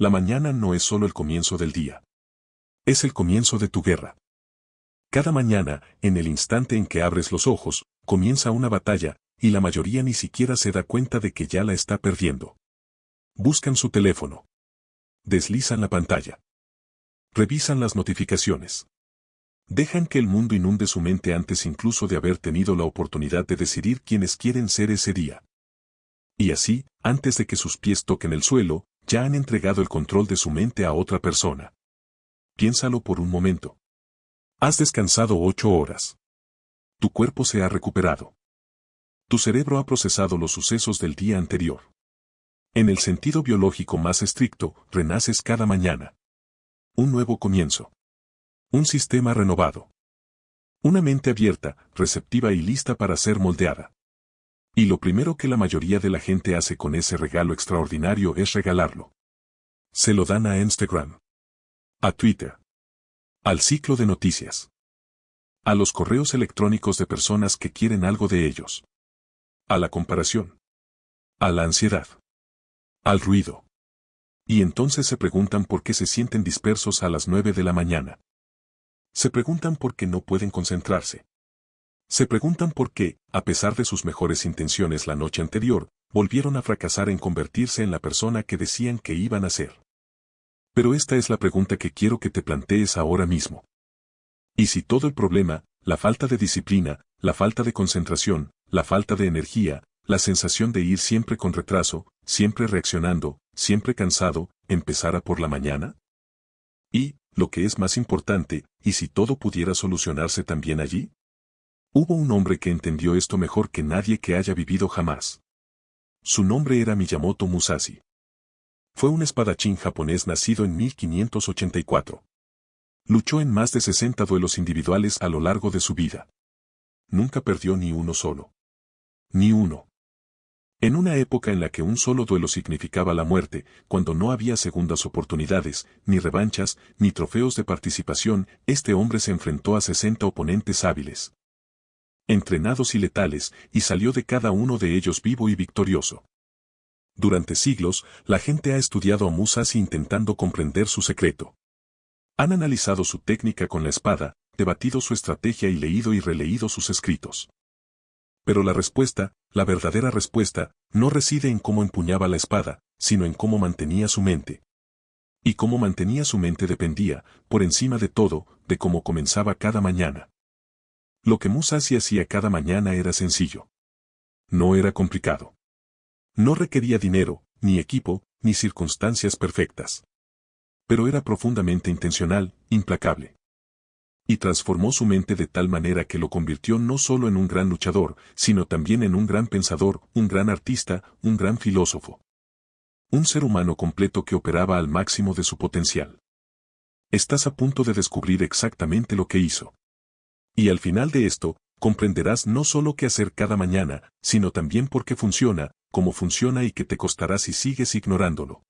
La mañana no es solo el comienzo del día. Es el comienzo de tu guerra. Cada mañana, en el instante en que abres los ojos, comienza una batalla, y la mayoría ni siquiera se da cuenta de que ya la está perdiendo. Buscan su teléfono. Deslizan la pantalla. Revisan las notificaciones. Dejan que el mundo inunde su mente antes incluso de haber tenido la oportunidad de decidir quiénes quieren ser ese día. Y así, antes de que sus pies toquen el suelo, ya han entregado el control de su mente a otra persona. Piénsalo por un momento. Has descansado 8 horas. Tu cuerpo se ha recuperado. Tu cerebro ha procesado los sucesos del día anterior. En el sentido biológico más estricto, renaces cada mañana. Un nuevo comienzo. Un sistema renovado. Una mente abierta, receptiva y lista para ser moldeada. Y lo primero que la mayoría de la gente hace con ese regalo extraordinario es regalarlo. Se lo dan a Instagram. A Twitter. Al ciclo de noticias. A los correos electrónicos de personas que quieren algo de ellos. A la comparación. A la ansiedad. Al ruido. Y entonces se preguntan por qué se sienten dispersos a las 9 de la mañana. Se preguntan por qué no pueden concentrarse. Se preguntan por qué, a pesar de sus mejores intenciones la noche anterior, volvieron a fracasar en convertirse en la persona que decían que iban a ser. Pero esta es la pregunta que quiero que te plantees ahora mismo. ¿Y si todo el problema, la falta de disciplina, la falta de concentración, la falta de energía, la sensación de ir siempre con retraso, siempre reaccionando, siempre cansado, empezara por la mañana? Y, lo que es más importante, ¿y si todo pudiera solucionarse también allí? Hubo un hombre que entendió esto mejor que nadie que haya vivido jamás. Su nombre era Miyamoto Musashi. Fue un espadachín japonés nacido en 1584. Luchó en más de 60 duelos individuales a lo largo de su vida. Nunca perdió ni uno solo. Ni uno. En una época en la que un solo duelo significaba la muerte, cuando no había segundas oportunidades, ni revanchas, ni trofeos de participación, este hombre se enfrentó a 60 oponentes hábiles, entrenados y letales, y salió de cada uno de ellos vivo y victorioso. Durante siglos, la gente ha estudiado a Musashi intentando comprender su secreto. Han analizado su técnica con la espada, debatido su estrategia y leído y releído sus escritos. Pero la respuesta, la verdadera respuesta, no reside en cómo empuñaba la espada, sino en cómo mantenía su mente. Y cómo mantenía su mente dependía, por encima de todo, de cómo comenzaba cada mañana. Lo que Musashi hacía cada mañana era sencillo. No era complicado. No requería dinero, ni equipo, ni circunstancias perfectas. Pero era profundamente intencional, implacable. Y transformó su mente de tal manera que lo convirtió no solo en un gran luchador, sino también en un gran pensador, un gran artista, un gran filósofo. Un ser humano completo que operaba al máximo de su potencial. Estás a punto de descubrir exactamente lo que hizo. Y al final de esto, comprenderás no solo qué hacer cada mañana, sino también por qué funciona, cómo funciona y qué te costará si sigues ignorándolo.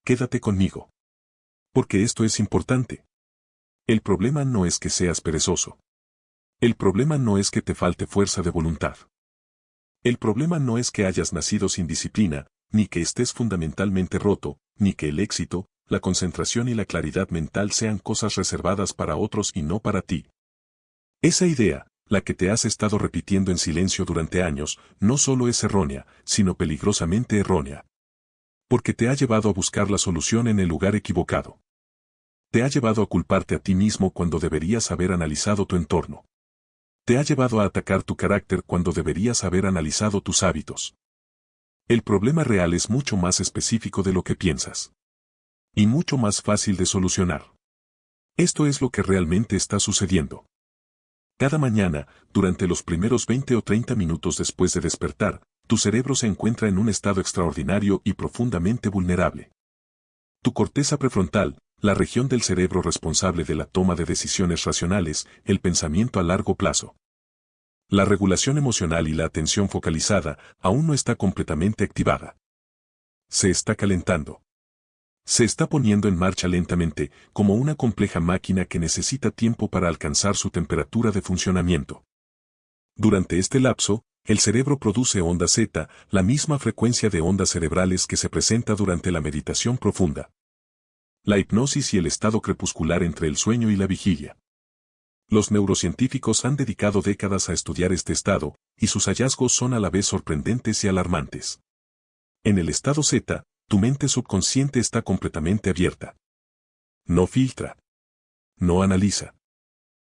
Quédate conmigo. Porque esto es importante. El problema no es que seas perezoso. El problema no es que te falte fuerza de voluntad. El problema no es que hayas nacido sin disciplina, ni que estés fundamentalmente roto, ni que el éxito, la concentración y la claridad mental sean cosas reservadas para otros y no para ti. Esa idea, la que te has estado repitiendo en silencio durante años, no solo es errónea, sino peligrosamente errónea. Porque te ha llevado a buscar la solución en el lugar equivocado. Te ha llevado a culparte a ti mismo cuando deberías haber analizado tu entorno. Te ha llevado a atacar tu carácter cuando deberías haber analizado tus hábitos. El problema real es mucho más específico de lo que piensas. Y mucho más fácil de solucionar. Esto es lo que realmente está sucediendo. Cada mañana, durante los primeros 20 o 30 minutos después de despertar, tu cerebro se encuentra en un estado extraordinario y profundamente vulnerable. Tu corteza prefrontal, la región del cerebro responsable de la toma de decisiones racionales, el pensamiento a largo plazo. La regulación emocional y la atención focalizada aún no está completamente activada. Se está calentando. Se está poniendo en marcha lentamente, como una compleja máquina que necesita tiempo para alcanzar su temperatura de funcionamiento. Durante este lapso, el cerebro produce onda zeta, la misma frecuencia de ondas cerebrales que se presenta durante la meditación profunda. La hipnosis y el estado crepuscular entre el sueño y la vigilia. Los neurocientíficos han dedicado décadas a estudiar este estado, y sus hallazgos son a la vez sorprendentes y alarmantes. En el estado Z, tu mente subconsciente está completamente abierta. No filtra. No analiza.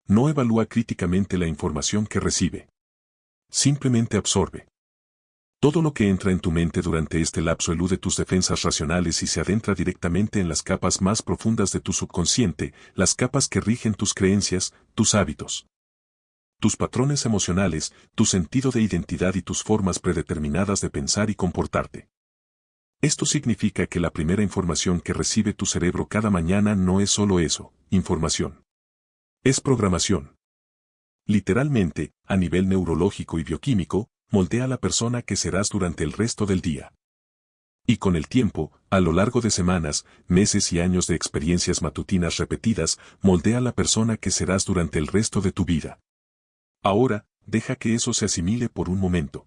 No evalúa críticamente la información que recibe. Simplemente absorbe. Todo lo que entra en tu mente durante este lapso elude tus defensas racionales y se adentra directamente en las capas más profundas de tu subconsciente, las capas que rigen tus creencias, tus hábitos, tus patrones emocionales, tu sentido de identidad y tus formas predeterminadas de pensar y comportarte. Esto significa que la primera información que recibe tu cerebro cada mañana no es solo eso, información. Es programación. Literalmente, a nivel neurológico y bioquímico, moldea a la persona que serás durante el resto del día. Y con el tiempo, a lo largo de semanas, meses y años de experiencias matutinas repetidas, moldea a la persona que serás durante el resto de tu vida. Ahora, deja que eso se asimile por un momento.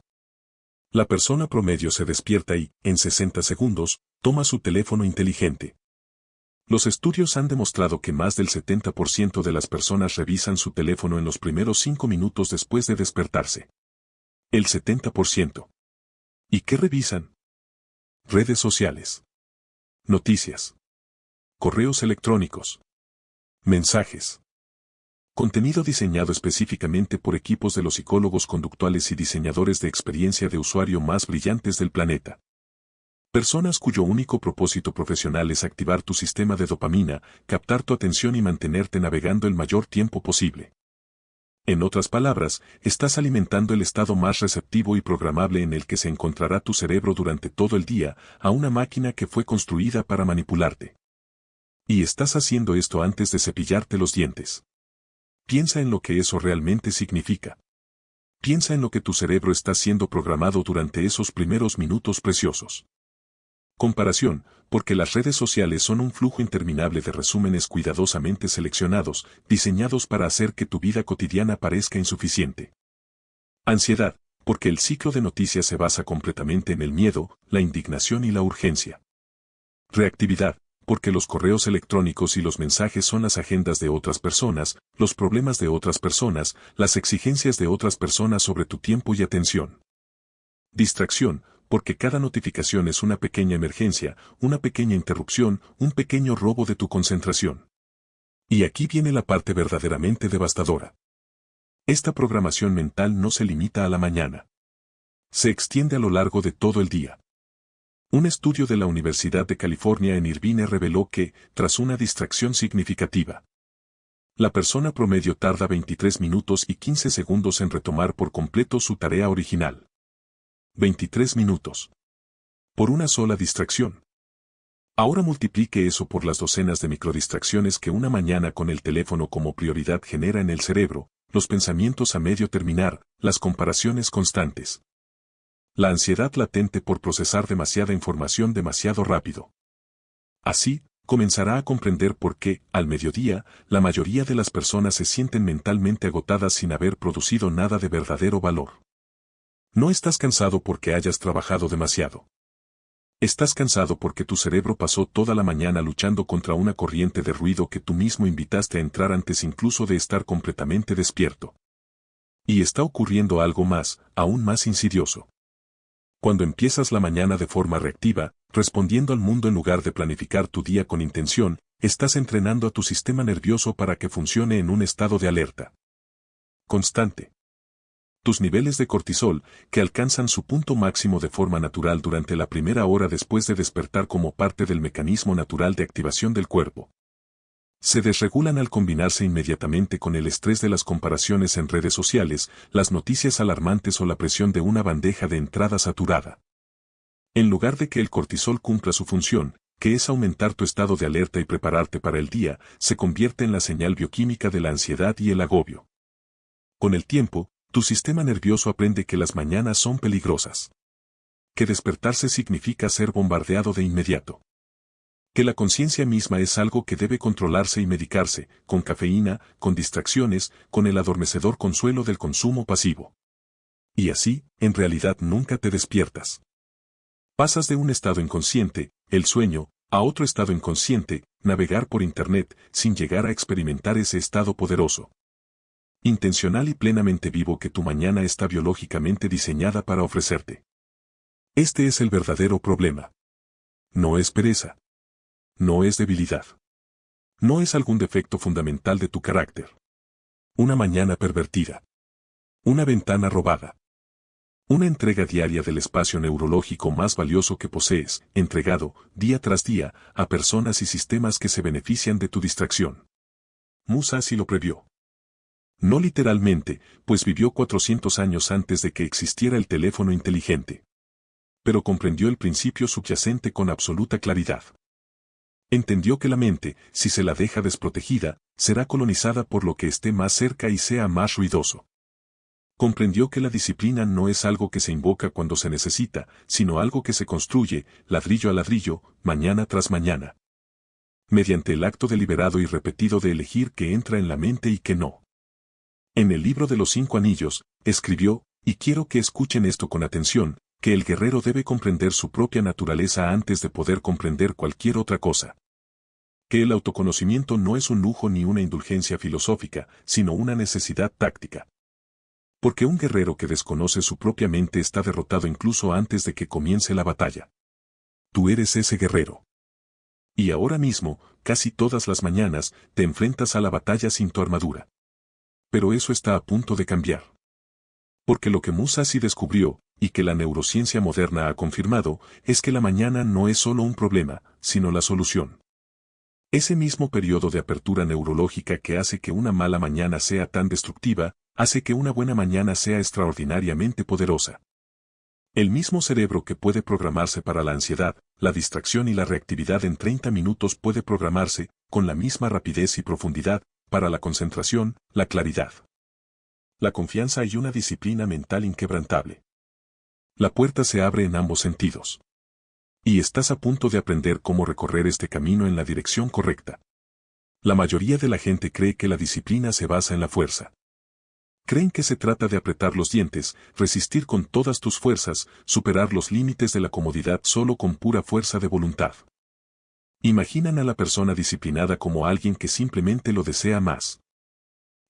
La persona promedio se despierta y, en 60 segundos, toma su teléfono inteligente. Los estudios han demostrado que más del 70% de las personas revisan su teléfono en los primeros 5 minutos después de despertarse. El 70%. ¿Y qué revisan? Redes sociales. Noticias. Correos electrónicos. Mensajes. Contenido diseñado específicamente por equipos de los psicólogos conductuales y diseñadores de experiencia de usuario más brillantes del planeta. Personas cuyo único propósito profesional es activar tu sistema de dopamina, captar tu atención y mantenerte navegando el mayor tiempo posible. En otras palabras, estás alimentando el estado más receptivo y programable en el que se encontrará tu cerebro durante todo el día, a una máquina que fue construida para manipularte. Y estás haciendo esto antes de cepillarte los dientes. Piensa en lo que eso realmente significa. Piensa en lo que tu cerebro está siendo programado durante esos primeros minutos preciosos. Comparación, porque las redes sociales son un flujo interminable de resúmenes cuidadosamente seleccionados, diseñados para hacer que tu vida cotidiana parezca insuficiente. Ansiedad, porque el ciclo de noticias se basa completamente en el miedo, la indignación y la urgencia. Reactividad, porque los correos electrónicos y los mensajes son las agendas de otras personas, los problemas de otras personas, las exigencias de otras personas sobre tu tiempo y atención. Distracción, porque cada notificación es una pequeña emergencia, una pequeña interrupción, un pequeño robo de tu concentración. Y aquí viene la parte verdaderamente devastadora. Esta programación mental no se limita a la mañana. Se extiende a lo largo de todo el día. Un estudio de la Universidad de California en Irvine reveló que, tras una distracción significativa, la persona promedio tarda 23 minutos y 15 segundos en retomar por completo su tarea original. 23 minutos. Por una sola distracción. Ahora multiplique eso por las docenas de microdistracciones que una mañana con el teléfono como prioridad genera en el cerebro, los pensamientos a medio terminar, las comparaciones constantes. La ansiedad latente por procesar demasiada información demasiado rápido. Así, comenzará a comprender por qué, al mediodía, la mayoría de las personas se sienten mentalmente agotadas sin haber producido nada de verdadero valor. No estás cansado porque hayas trabajado demasiado. Estás cansado porque tu cerebro pasó toda la mañana luchando contra una corriente de ruido que tú mismo invitaste a entrar antes incluso de estar completamente despierto. Y está ocurriendo algo más, aún más insidioso. Cuando empiezas la mañana de forma reactiva, respondiendo al mundo en lugar de planificar tu día con intención, estás entrenando a tu sistema nervioso para que funcione en un estado de alerta constante. Tus niveles de cortisol, que alcanzan su punto máximo de forma natural durante la primera hora después de despertar como parte del mecanismo natural de activación del cuerpo, se desregulan al combinarse inmediatamente con el estrés de las comparaciones en redes sociales, las noticias alarmantes o la presión de una bandeja de entrada saturada. En lugar de que el cortisol cumpla su función, que es aumentar tu estado de alerta y prepararte para el día, se convierte en la señal bioquímica de la ansiedad y el agobio. Con el tiempo, tu sistema nervioso aprende que las mañanas son peligrosas. Que despertarse significa ser bombardeado de inmediato. Que la conciencia misma es algo que debe controlarse y medicarse, con cafeína, con distracciones, con el adormecedor consuelo del consumo pasivo. Y así, en realidad nunca te despiertas. Pasas de un estado inconsciente, el sueño, a otro estado inconsciente, navegar por Internet sin llegar a experimentar ese estado poderoso, intencional y plenamente vivo que tu mañana está biológicamente diseñada para ofrecerte. Este es el verdadero problema. No es pereza. No es debilidad. No es algún defecto fundamental de tu carácter. Una mañana pervertida. Una ventana robada. Una entrega diaria del espacio neurológico más valioso que posees, entregado, día tras día, a personas y sistemas que se benefician de tu distracción. Musashi lo previó. No literalmente, pues vivió 400 años antes de que existiera el teléfono inteligente. Pero comprendió el principio subyacente con absoluta claridad. Entendió que la mente, si se la deja desprotegida, será colonizada por lo que esté más cerca y sea más ruidoso. Comprendió que la disciplina no es algo que se invoca cuando se necesita, sino algo que se construye, ladrillo a ladrillo, mañana tras mañana. Mediante el acto deliberado y repetido de elegir qué entra en la mente y qué no. En el libro de los 5 anillos, escribió, y quiero que escuchen esto con atención, que el guerrero debe comprender su propia naturaleza antes de poder comprender cualquier otra cosa. Que el autoconocimiento no es un lujo ni una indulgencia filosófica, sino una necesidad táctica. Porque un guerrero que desconoce su propia mente está derrotado incluso antes de que comience la batalla. Tú eres ese guerrero. Y ahora mismo, casi todas las mañanas, te enfrentas a la batalla sin tu armadura. Pero eso está a punto de cambiar. Porque lo que Musashi descubrió, y que la neurociencia moderna ha confirmado, es que la mañana no es solo un problema, sino la solución. Ese mismo periodo de apertura neurológica que hace que una mala mañana sea tan destructiva, hace que una buena mañana sea extraordinariamente poderosa. El mismo cerebro que puede programarse para la ansiedad, la distracción y la reactividad en 30 minutos puede programarse, con la misma rapidez y profundidad, para la concentración, la claridad, la confianza y una disciplina mental inquebrantable. La puerta se abre en ambos sentidos. Y estás a punto de aprender cómo recorrer este camino en la dirección correcta. La mayoría de la gente cree que la disciplina se basa en la fuerza. Creen que se trata de apretar los dientes, resistir con todas tus fuerzas, superar los límites de la comodidad solo con pura fuerza de voluntad. Imaginan a la persona disciplinada como alguien que simplemente lo desea más.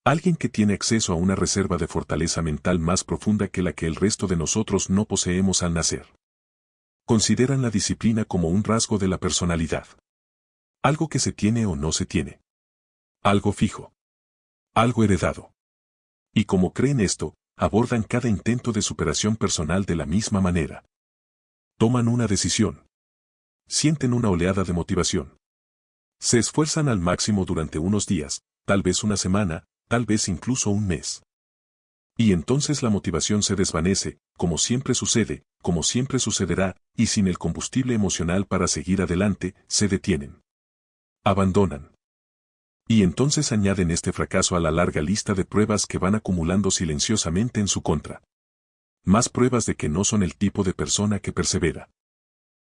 Alguien que tiene acceso a una reserva de fortaleza mental más profunda que la que el resto de nosotros no poseemos al nacer. Consideran la disciplina como un rasgo de la personalidad. Algo que se tiene o no se tiene. Algo fijo. Algo heredado. Y como creen esto, abordan cada intento de superación personal de la misma manera. Toman una decisión. Sienten una oleada de motivación. Se esfuerzan al máximo durante unos días, tal vez una semana, tal vez incluso un mes. Y entonces la motivación se desvanece, como siempre sucede, como siempre sucederá, y sin el combustible emocional para seguir adelante, se detienen. Abandonan. Y entonces añaden este fracaso a la larga lista de pruebas que van acumulando silenciosamente en su contra. Más pruebas de que no son el tipo de persona que persevera.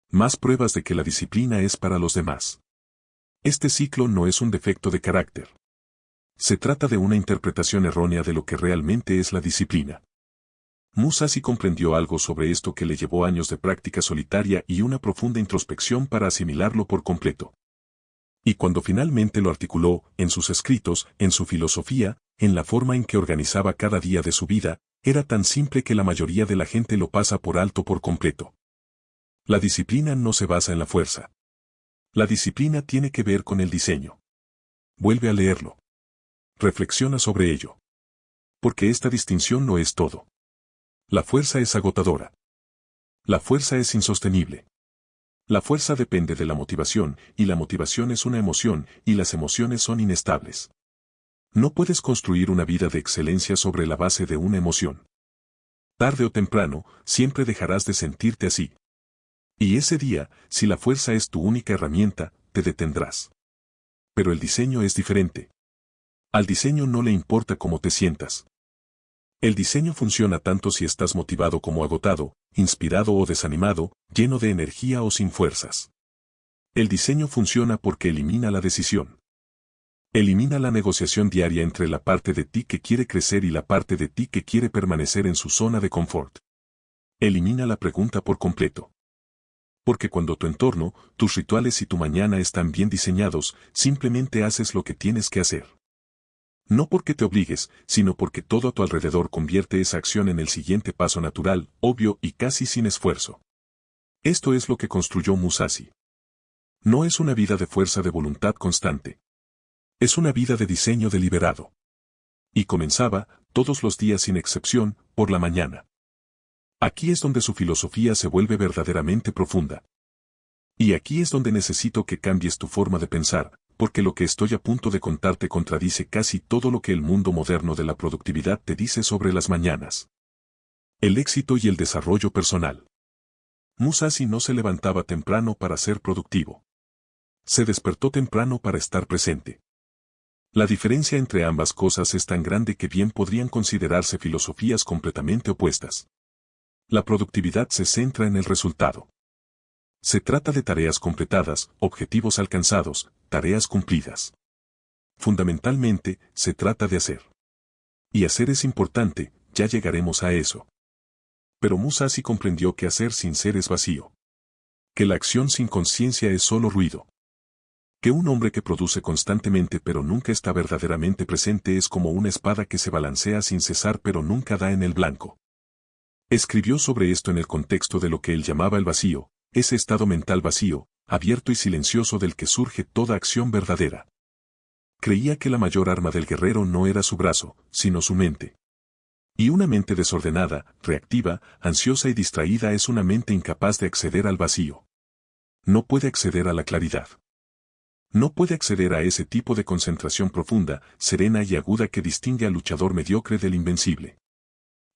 Más pruebas de que la disciplina es para los demás. Este ciclo no es un defecto de carácter. Se trata de una interpretación errónea de lo que realmente es la disciplina. Musashi comprendió algo sobre esto que le llevó años de práctica solitaria y una profunda introspección para asimilarlo por completo. Y cuando finalmente lo articuló, en sus escritos, en su filosofía, en la forma en que organizaba cada día de su vida, era tan simple que la mayoría de la gente lo pasa por alto por completo. La disciplina no se basa en la fuerza. La disciplina tiene que ver con el diseño. Vuelve a leerlo. Reflexiona sobre ello. Porque esta distinción no es todo. La fuerza es agotadora. La fuerza es insostenible. La fuerza depende de la motivación, y la motivación es una emoción, y las emociones son inestables. No puedes construir una vida de excelencia sobre la base de una emoción. Tarde o temprano, siempre dejarás de sentirte así. Y ese día, si la fuerza es tu única herramienta, te detendrás. Pero el diseño es diferente. Al diseño no le importa cómo te sientas. El diseño funciona tanto si estás motivado como agotado, inspirado o desanimado, lleno de energía o sin fuerzas. El diseño funciona porque elimina la decisión. Elimina la negociación diaria entre la parte de ti que quiere crecer y la parte de ti que quiere permanecer en su zona de confort. Elimina la pregunta por completo. Porque cuando tu entorno, tus rituales y tu mañana están bien diseñados, simplemente haces lo que tienes que hacer. No porque te obligues, sino porque todo a tu alrededor convierte esa acción en el siguiente paso natural, obvio y casi sin esfuerzo. Esto es lo que construyó Musashi. No es una vida de fuerza de voluntad constante. Es una vida de diseño deliberado. Y comenzaba, todos los días sin excepción, por la mañana. Aquí es donde su filosofía se vuelve verdaderamente profunda. Y aquí es donde necesito que cambies tu forma de pensar, porque lo que estoy a punto de contarte contradice casi todo lo que el mundo moderno de la productividad te dice sobre las mañanas. El éxito y el desarrollo personal. Musashi no se levantaba temprano para ser productivo. Se despertó temprano para estar presente. La diferencia entre ambas cosas es tan grande que bien podrían considerarse filosofías completamente opuestas. La productividad se centra en el resultado. Se trata de tareas completadas, objetivos alcanzados, tareas cumplidas. Fundamentalmente, se trata de hacer. Y hacer es importante, ya llegaremos a eso. Pero Musashi comprendió que hacer sin ser es vacío. Que la acción sin conciencia es solo ruido. Que un hombre que produce constantemente pero nunca está verdaderamente presente es como una espada que se balancea sin cesar pero nunca da en el blanco. Escribió sobre esto en el contexto de lo que él llamaba el vacío, ese estado mental vacío, abierto y silencioso del que surge toda acción verdadera. Creía que la mayor arma del guerrero no era su brazo, sino su mente. Y una mente desordenada, reactiva, ansiosa y distraída es una mente incapaz de acceder al vacío. No puede acceder a la claridad. No puede acceder a ese tipo de concentración profunda, serena y aguda que distingue al luchador mediocre del invencible.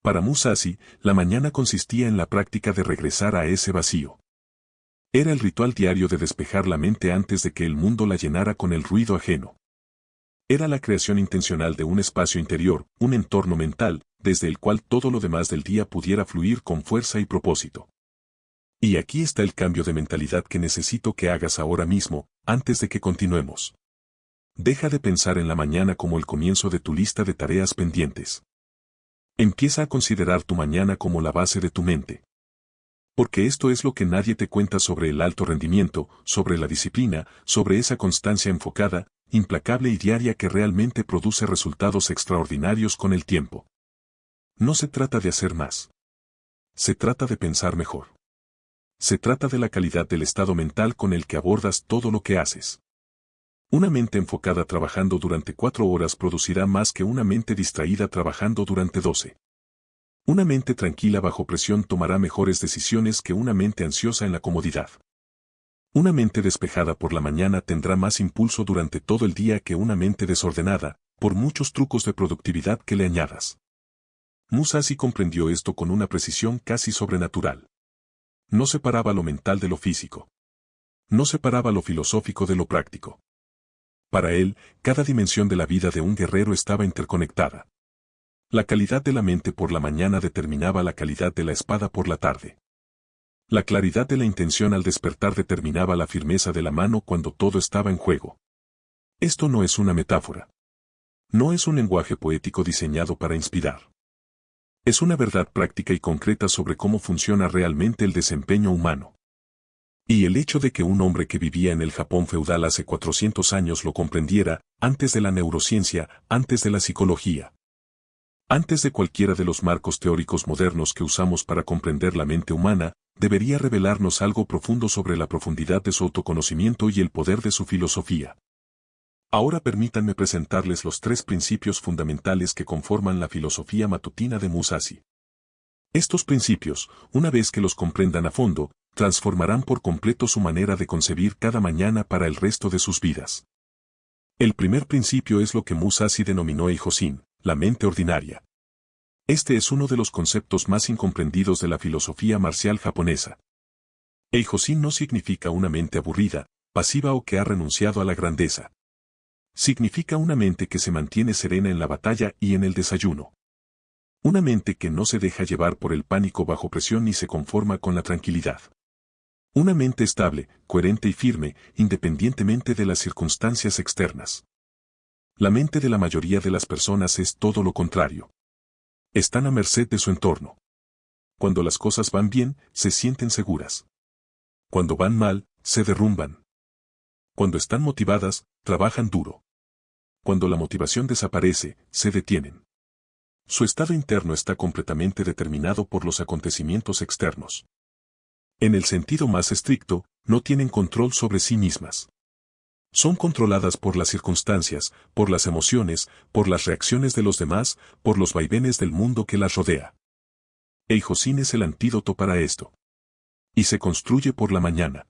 Para Musashi, la mañana consistía en la práctica de regresar a ese vacío. Era el ritual diario de despejar la mente antes de que el mundo la llenara con el ruido ajeno. Era la creación intencional de un espacio interior, un entorno mental, desde el cual todo lo demás del día pudiera fluir con fuerza y propósito. Y aquí está el cambio de mentalidad que necesito que hagas ahora mismo, antes de que continuemos. Deja de pensar en la mañana como el comienzo de tu lista de tareas pendientes. Empieza a considerar tu mañana como la base de tu mente. Porque esto es lo que nadie te cuenta sobre el alto rendimiento, sobre la disciplina, sobre esa constancia enfocada, implacable y diaria que realmente produce resultados extraordinarios con el tiempo. No se trata de hacer más. Se trata de pensar mejor. Se trata de la calidad del estado mental con el que abordas todo lo que haces. Una mente enfocada trabajando durante 4 horas producirá más que una mente distraída trabajando durante 12. Una mente tranquila bajo presión tomará mejores decisiones que una mente ansiosa en la comodidad. Una mente despejada por la mañana tendrá más impulso durante todo el día que una mente desordenada, por muchos trucos de productividad que le añadas. Musashi comprendió esto con una precisión casi sobrenatural. No separaba lo mental de lo físico. No separaba lo filosófico de lo práctico. Para él, cada dimensión de la vida de un guerrero estaba interconectada. La calidad de la mente por la mañana determinaba la calidad de la espada por la tarde. La claridad de la intención al despertar determinaba la firmeza de la mano cuando todo estaba en juego. Esto no es una metáfora. No es un lenguaje poético diseñado para inspirar. Es una verdad práctica y concreta sobre cómo funciona realmente el desempeño humano. Y el hecho de que un hombre que vivía en el Japón feudal hace 400 años lo comprendiera, antes de la neurociencia, antes de la psicología. Antes de cualquiera de los marcos teóricos modernos que usamos para comprender la mente humana, debería revelarnos algo profundo sobre la profundidad de su autoconocimiento y el poder de su filosofía. Ahora permítanme presentarles los 3 principios fundamentales que conforman la filosofía matutina de Musashi. Estos principios, una vez que los comprendan a fondo, transformarán por completo su manera de concebir cada mañana para el resto de sus vidas. El primer principio es lo que Musashi denominó Eihōshin, la mente ordinaria. Este es uno de los conceptos más incomprendidos de la filosofía marcial japonesa. Eihōshin no significa una mente aburrida, pasiva o que ha renunciado a la grandeza. Significa una mente que se mantiene serena en la batalla y en el desayuno. Una mente que no se deja llevar por el pánico bajo presión ni se conforma con la tranquilidad. Una mente estable, coherente y firme, independientemente de las circunstancias externas. La mente de la mayoría de las personas es todo lo contrario. Están a merced de su entorno. Cuando las cosas van bien, se sienten seguras. Cuando van mal, se derrumban. Cuando están motivadas, trabajan duro. Cuando la motivación desaparece, se detienen. Su estado interno está completamente determinado por los acontecimientos externos. En el sentido más estricto, no tienen control sobre sí mismas. Son controladas por las circunstancias, por las emociones, por las reacciones de los demás, por los vaivenes del mundo que las rodea. Eijosín es el antídoto para esto. Y se construye por la mañana.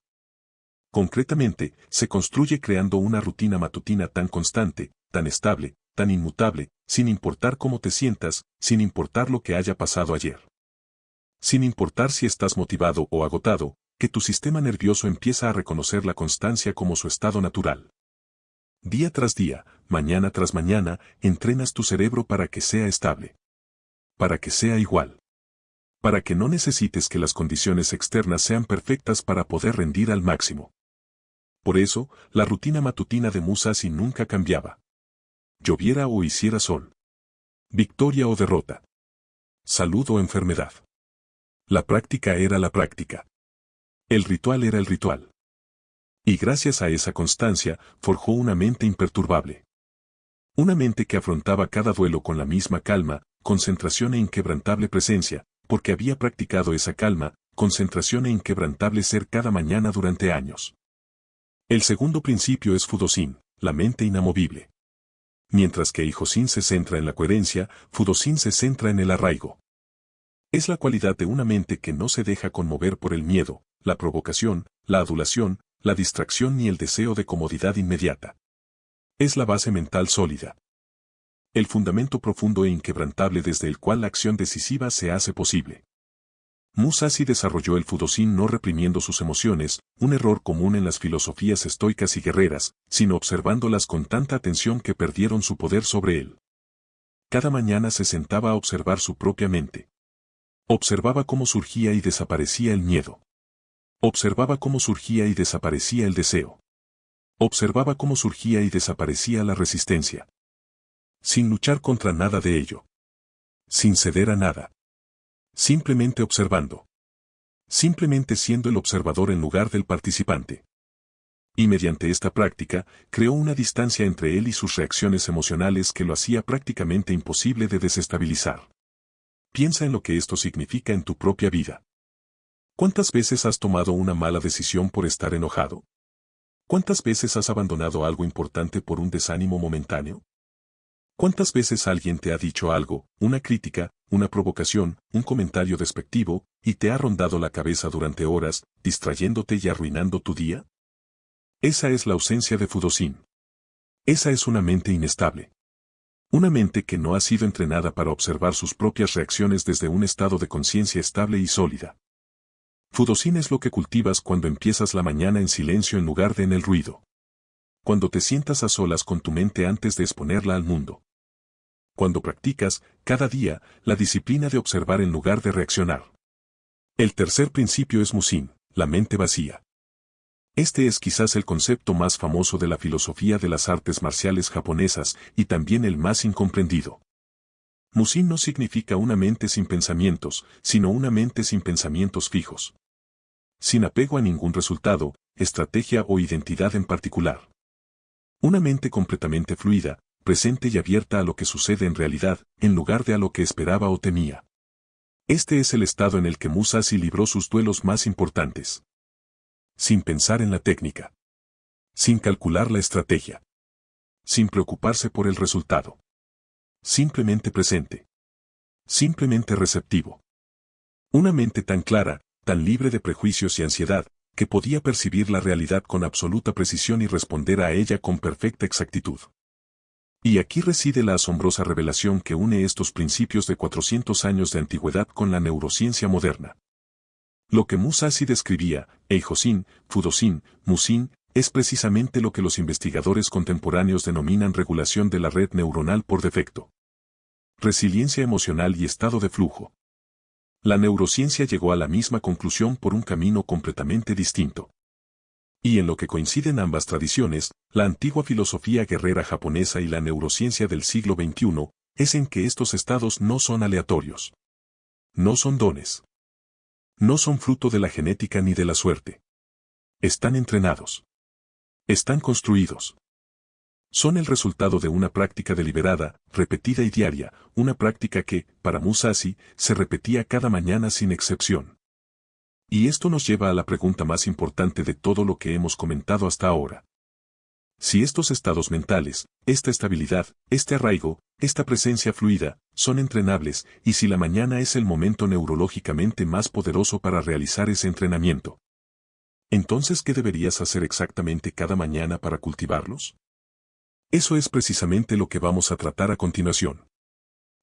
Concretamente, se construye creando una rutina matutina tan constante, tan estable, tan inmutable, sin importar cómo te sientas, sin importar lo que haya pasado ayer. Sin importar si estás motivado o agotado, que tu sistema nervioso empieza a reconocer la constancia como su estado natural. Día tras día, mañana tras mañana, entrenas tu cerebro para que sea estable. Para que sea igual. Para que no necesites que las condiciones externas sean perfectas para poder rendir al máximo. Por eso, la rutina matutina de Musashi nunca cambiaba. Lloviera o hiciera sol. Victoria o derrota. Salud o enfermedad. La práctica era la práctica. El ritual era el ritual. Y gracias a esa constancia, forjó una mente imperturbable. Una mente que afrontaba cada duelo con la misma calma, concentración e inquebrantable presencia, porque había practicado esa calma, concentración e inquebrantable ser cada mañana durante años. El segundo principio es Fudosin, la mente inamovible. Mientras que Eijosín se centra en la coherencia, Fudosin se centra en el arraigo. Es la cualidad de una mente que no se deja conmover por el miedo, la provocación, la adulación, la distracción ni el deseo de comodidad inmediata. Es la base mental sólida. El fundamento profundo e inquebrantable desde el cual la acción decisiva se hace posible. Musashi desarrolló el Fudosin no reprimiendo sus emociones, un error común en las filosofías estoicas y guerreras, sino observándolas con tanta atención que perdieron su poder sobre él. Cada mañana se sentaba a observar su propia mente. Observaba cómo surgía y desaparecía el miedo. Observaba cómo surgía y desaparecía el deseo. Observaba cómo surgía y desaparecía la resistencia. Sin luchar contra nada de ello. Sin ceder a nada. Simplemente observando. Simplemente siendo el observador en lugar del participante. Y mediante esta práctica, creó una distancia entre él y sus reacciones emocionales que lo hacía prácticamente imposible de desestabilizar. Piensa en lo que esto significa en tu propia vida. ¿Cuántas veces has tomado una mala decisión por estar enojado? ¿Cuántas veces has abandonado algo importante por un desánimo momentáneo? ¿Cuántas veces alguien te ha dicho algo, una crítica, una provocación, un comentario despectivo, y te ha rondado la cabeza durante horas, distrayéndote y arruinando tu día? Esa es la ausencia de Fudosin. Esa es una mente inestable. Una mente que no ha sido entrenada para observar sus propias reacciones desde un estado de conciencia estable y sólida. Fudosin es lo que cultivas cuando empiezas la mañana en silencio en lugar de en el ruido. Cuando te sientas a solas con tu mente antes de exponerla al mundo. Cuando practicas, cada día, la disciplina de observar en lugar de reaccionar. El tercer principio es Musin, la mente vacía. Este es quizás el concepto más famoso de la filosofía de las artes marciales japonesas y también el más incomprendido. Musin no significa una mente sin pensamientos, sino una mente sin pensamientos fijos. Sin apego a ningún resultado, estrategia o identidad en particular. Una mente completamente fluida, presente y abierta a lo que sucede en realidad, en lugar de a lo que esperaba o temía. Este es el estado en el que Musashi libró sus duelos más importantes. Sin pensar en la técnica. Sin calcular la estrategia. Sin preocuparse por el resultado. Simplemente presente. Simplemente receptivo. Una mente tan clara, tan libre de prejuicios y ansiedad, que podía percibir la realidad con absoluta precisión y responder a ella con perfecta exactitud. Y aquí reside la asombrosa revelación que une estos principios de 400 años de antigüedad con la neurociencia moderna. Lo que Musashi describía, Eijosín, Fudosin, Musin, es precisamente lo que los investigadores contemporáneos denominan regulación de la red neuronal por defecto. Resiliencia emocional y estado de flujo. La neurociencia llegó a la misma conclusión por un camino completamente distinto. Y en lo que coinciden ambas tradiciones, la antigua filosofía guerrera japonesa y la neurociencia del siglo XXI, es en que estos estados no son aleatorios. No son dones. No son fruto de la genética ni de la suerte. Están entrenados. Están construidos. Son el resultado de una práctica deliberada, repetida y diaria, una práctica que, para Musashi, se repetía cada mañana sin excepción. Y esto nos lleva a la pregunta más importante de todo lo que hemos comentado hasta ahora. Si estos estados mentales, esta estabilidad, este arraigo, esta presencia fluida, son entrenables, y si la mañana es el momento neurológicamente más poderoso para realizar ese entrenamiento, entonces, ¿qué deberías hacer exactamente cada mañana para cultivarlos? Eso es precisamente lo que vamos a tratar a continuación.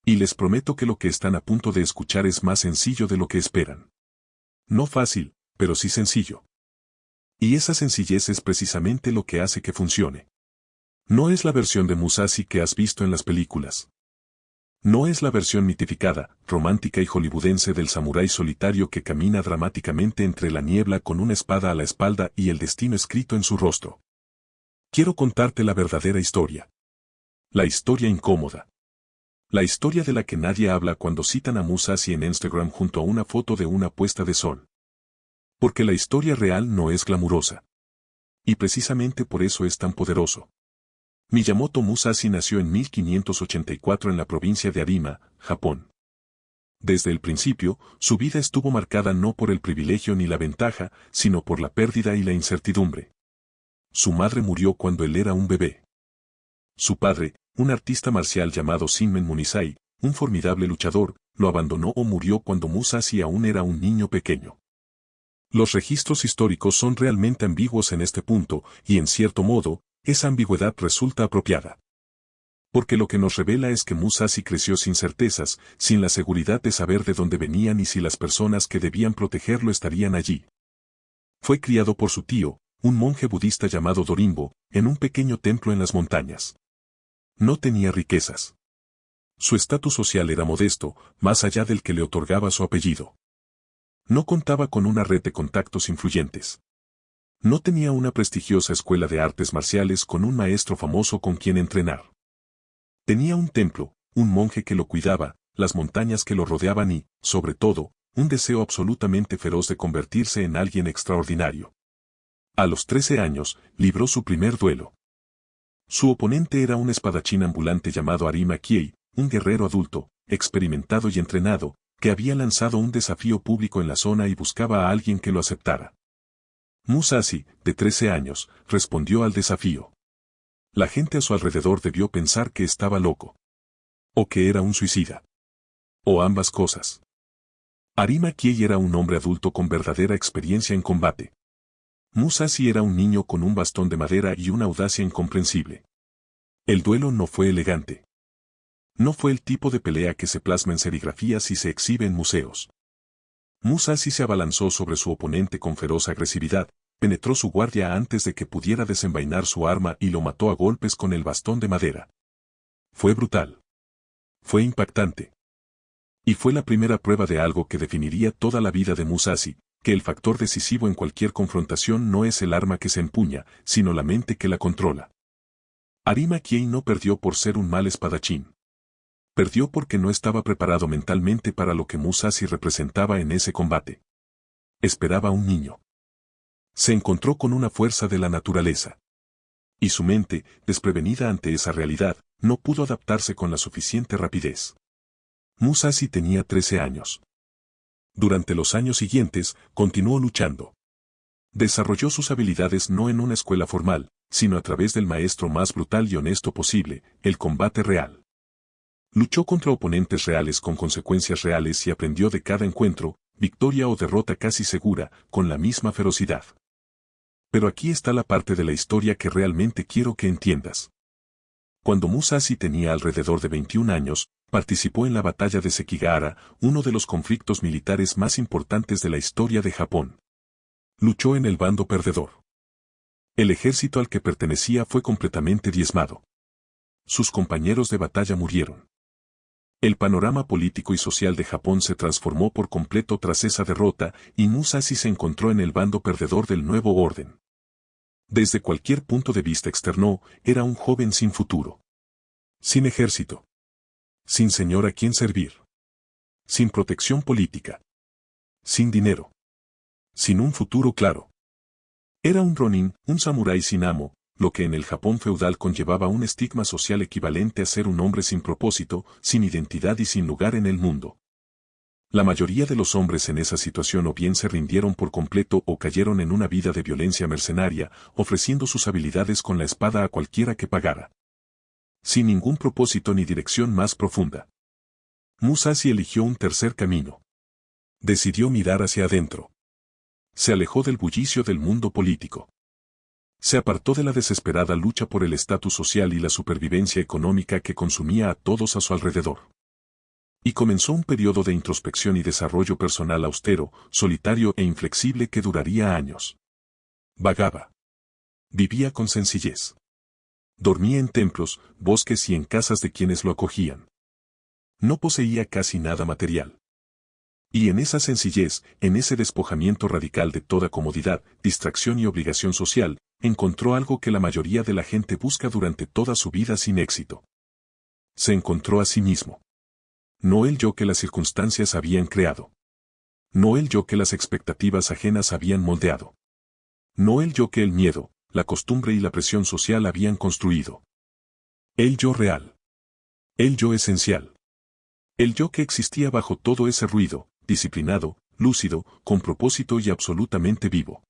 Y les prometo que lo que están a punto de escuchar es más sencillo de lo que esperan. No fácil, pero sí sencillo. Y esa sencillez es precisamente lo que hace que funcione. No es la versión de Musashi que has visto en las películas. No es la versión mitificada, romántica y hollywoodense del samurái solitario que camina dramáticamente entre la niebla con una espada a la espalda y el destino escrito en su rostro. Quiero contarte la verdadera historia. La historia incómoda. La historia de la que nadie habla cuando citan a Musashi en Instagram junto a una foto de una puesta de sol. Porque la historia real no es glamurosa. Y precisamente por eso es tan poderoso. Miyamoto Musashi nació en 1584 en la provincia de Arima, Japón. Desde el principio, su vida estuvo marcada no por el privilegio ni la ventaja, sino por la pérdida y la incertidumbre. Su madre murió cuando él era un bebé. Su padre, un artista marcial llamado Shinmen Munisai, un formidable luchador, lo abandonó o murió cuando Musashi aún era un niño pequeño. Los registros históricos son realmente ambiguos en este punto, y en cierto modo, esa ambigüedad resulta apropiada. Porque lo que nos revela es que Musashi creció sin certezas, sin la seguridad de saber de dónde venían y si las personas que debían protegerlo estarían allí. Fue criado por su tío, un monje budista llamado Dorimbo, en un pequeño templo en las montañas. No tenía riquezas. Su estatus social era modesto, más allá del que le otorgaba su apellido. No contaba con una red de contactos influyentes. No tenía una prestigiosa escuela de artes marciales con un maestro famoso con quien entrenar. Tenía un templo, un monje que lo cuidaba, las montañas que lo rodeaban y, sobre todo, un deseo absolutamente feroz de convertirse en alguien extraordinario. A los 13 años, libró su primer duelo. Su oponente era un espadachín ambulante llamado Arima Kiei, un guerrero adulto, experimentado y entrenado, que había lanzado un desafío público en la zona y buscaba a alguien que lo aceptara. Musashi, de 13 años, respondió al desafío. La gente a su alrededor debió pensar que estaba loco. O que era un suicida. O ambas cosas. Arima Kiei era un hombre adulto con verdadera experiencia en combate. Musashi era un niño con un bastón de madera y una audacia incomprensible. El duelo no fue elegante. No fue el tipo de pelea que se plasma en serigrafías y se exhibe en museos. Musashi se abalanzó sobre su oponente con feroz agresividad, penetró su guardia antes de que pudiera desenvainar su arma y lo mató a golpes con el bastón de madera. Fue brutal. Fue impactante. Y fue la primera prueba de algo que definiría toda la vida de Musashi, que el factor decisivo en cualquier confrontación no es el arma que se empuña, sino la mente que la controla. Arima Kiei no perdió por ser un mal espadachín. Perdió porque no estaba preparado mentalmente para lo que Musashi representaba en ese combate. Esperaba a un niño. Se encontró con una fuerza de la naturaleza. Y su mente, desprevenida ante esa realidad, no pudo adaptarse con la suficiente rapidez. Musashi tenía 13 años. Durante los años siguientes, continuó luchando. Desarrolló sus habilidades no en una escuela formal, sino a través del maestro más brutal y honesto posible, el combate real. Luchó contra oponentes reales con consecuencias reales y aprendió de cada encuentro, victoria o derrota casi segura, con la misma ferocidad. Pero aquí está la parte de la historia que realmente quiero que entiendas. Cuando Musashi tenía alrededor de 21 años, participó en la batalla de Sekigahara, uno de los conflictos militares más importantes de la historia de Japón. Luchó en el bando perdedor. El ejército al que pertenecía fue completamente diezmado. Sus compañeros de batalla murieron. El panorama político y social de Japón se transformó por completo tras esa derrota y Musashi se encontró en el bando perdedor del nuevo orden. Desde cualquier punto de vista externo, era un joven sin futuro. Sin ejército. Sin señor a quien servir. Sin protección política. Sin dinero. Sin un futuro claro. Era un ronin, un samurái sin amo, lo que en el Japón feudal conllevaba un estigma social equivalente a ser un hombre sin propósito, sin identidad y sin lugar en el mundo. La mayoría de los hombres en esa situación o bien se rindieron por completo o cayeron en una vida de violencia mercenaria, ofreciendo sus habilidades con la espada a cualquiera que pagara. Sin ningún propósito ni dirección más profunda. Musashi eligió un tercer camino. Decidió mirar hacia adentro. Se alejó del bullicio del mundo político. Se apartó de la desesperada lucha por el estatus social y la supervivencia económica que consumía a todos a su alrededor. Y comenzó un periodo de introspección y desarrollo personal austero, solitario e inflexible que duraría años. Vagaba. Vivía con sencillez. Dormía en templos, bosques y en casas de quienes lo acogían. No poseía casi nada material. Y en esa sencillez, en ese despojamiento radical de toda comodidad, distracción y obligación social, encontró algo que la mayoría de la gente busca durante toda su vida sin éxito. Se encontró a sí mismo. No el yo que las circunstancias habían creado. No el yo que las expectativas ajenas habían moldeado. No el yo que el miedo, la costumbre y la presión social habían construido. El yo real. El yo esencial. El yo que existía bajo todo ese ruido, disciplinado, lúcido, con propósito y absolutamente vivo.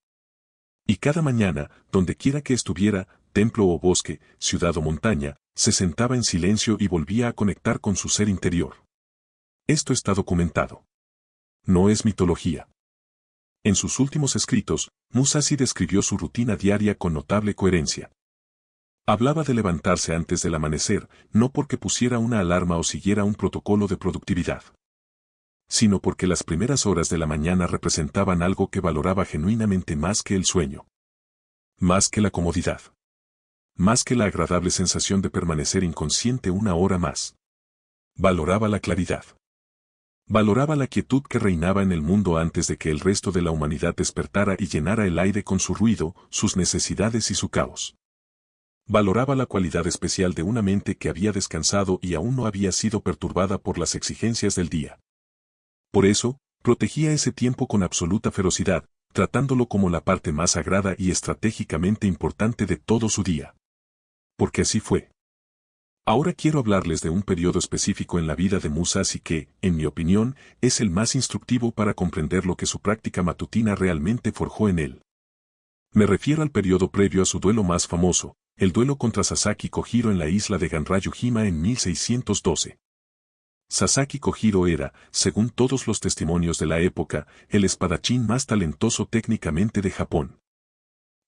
Y cada mañana, donde quiera que estuviera, templo o bosque, ciudad o montaña, se sentaba en silencio y volvía a conectar con su ser interior. Esto está documentado. No es mitología. En sus últimos escritos, Musashi describió su rutina diaria con notable coherencia. Hablaba de levantarse antes del amanecer, no porque pusiera una alarma o siguiera un protocolo de productividad, sino porque las primeras horas de la mañana representaban algo que valoraba genuinamente más que el sueño. Más que la comodidad. Más que la agradable sensación de permanecer inconsciente una hora más. Valoraba la claridad. Valoraba la quietud que reinaba en el mundo antes de que el resto de la humanidad despertara y llenara el aire con su ruido, sus necesidades y su caos. Valoraba la cualidad especial de una mente que había descansado y aún no había sido perturbada por las exigencias del día. Por eso, protegía ese tiempo con absoluta ferocidad, tratándolo como la parte más sagrada y estratégicamente importante de todo su día. Porque así fue. Ahora quiero hablarles de un periodo específico en la vida de Musashi que, en mi opinión, es el más instructivo para comprender lo que su práctica matutina realmente forjó en él. Me refiero al periodo previo a su duelo más famoso, el duelo contra Sasaki Kojiro en la isla de Ganryu-jima en 1612. Sasaki Kojiro era, según todos los testimonios de la época, el espadachín más talentoso técnicamente de Japón.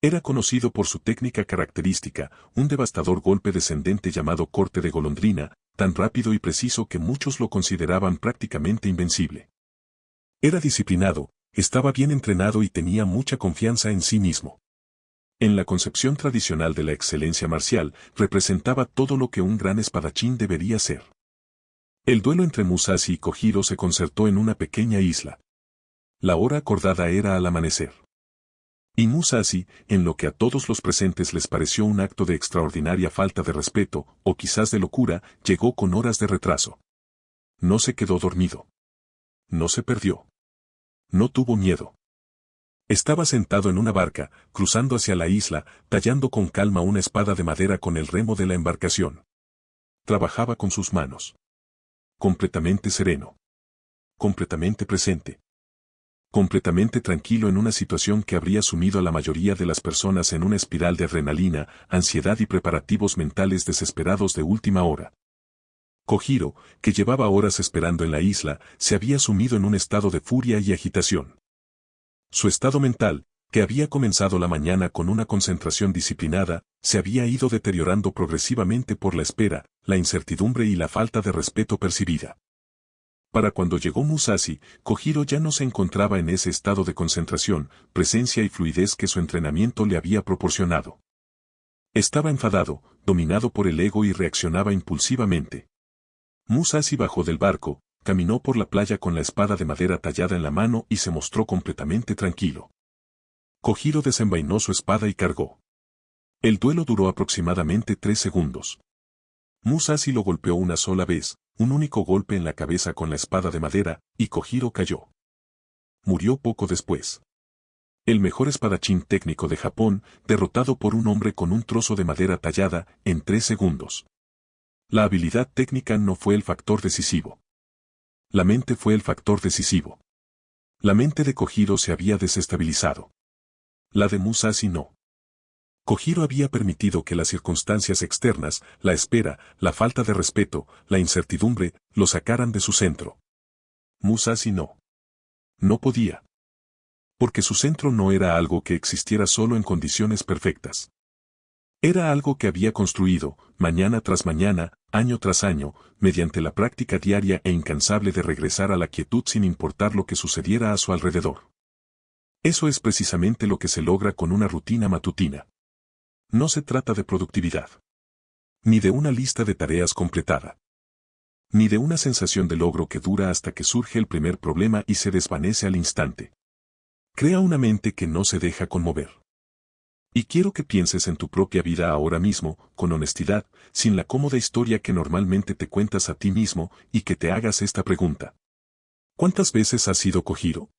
Era conocido por su técnica característica, un devastador golpe descendente llamado corte de golondrina, tan rápido y preciso que muchos lo consideraban prácticamente invencible. Era disciplinado, estaba bien entrenado y tenía mucha confianza en sí mismo. En la concepción tradicional de la excelencia marcial, representaba todo lo que un gran espadachín debería ser. El duelo entre Musashi y Kojiro se concertó en una pequeña isla. La hora acordada era al amanecer. Y Musashi, en lo que a todos los presentes les pareció un acto de extraordinaria falta de respeto, o quizás de locura, llegó con horas de retraso. No se quedó dormido. No se perdió. No tuvo miedo. Estaba sentado en una barca, cruzando hacia la isla, tallando con calma una espada de madera con el remo de la embarcación. Trabajaba con sus manos. Completamente sereno. Completamente presente. Completamente tranquilo en una situación que habría sumido a la mayoría de las personas en una espiral de adrenalina, ansiedad y preparativos mentales desesperados de última hora. Kojiro, que llevaba horas esperando en la isla, se había sumido en un estado de furia y agitación. Su estado mental, que había comenzado la mañana con una concentración disciplinada, se había ido deteriorando progresivamente por la espera, la incertidumbre y la falta de respeto percibida. Para cuando llegó Musashi, Kojiro ya no se encontraba en ese estado de concentración, presencia y fluidez que su entrenamiento le había proporcionado. Estaba enfadado, dominado por el ego y reaccionaba impulsivamente. Musashi bajó del barco, caminó por la playa con la espada de madera tallada en la mano y se mostró completamente tranquilo. Kojiro desenvainó su espada y cargó. El duelo duró aproximadamente 3 segundos. Musashi lo golpeó una sola vez, un único golpe en la cabeza con la espada de madera, y Kojiro cayó. Murió poco después. El mejor espadachín técnico de Japón, derrotado por un hombre con un trozo de madera tallada, en 3 segundos. La habilidad técnica no fue el factor decisivo. La mente fue el factor decisivo. La mente de Kojiro se había desestabilizado. La de Musashi no. Kojiro había permitido que las circunstancias externas, la espera, la falta de respeto, la incertidumbre, lo sacaran de su centro. Musashi no. No podía. Porque su centro no era algo que existiera solo en condiciones perfectas. Era algo que había construido, mañana tras mañana, año tras año, mediante la práctica diaria e incansable de regresar a la quietud sin importar lo que sucediera a su alrededor. Eso es precisamente lo que se logra con una rutina matutina. No se trata de productividad. Ni de una lista de tareas completada. Ni de una sensación de logro que dura hasta que surge el primer problema y se desvanece al instante. Crea una mente que no se deja conmover. Y quiero que pienses en tu propia vida ahora mismo, con honestidad, sin la cómoda historia que normalmente te cuentas a ti mismo, y que te hagas esta pregunta. ¿Cuántas veces has sido Kojiro?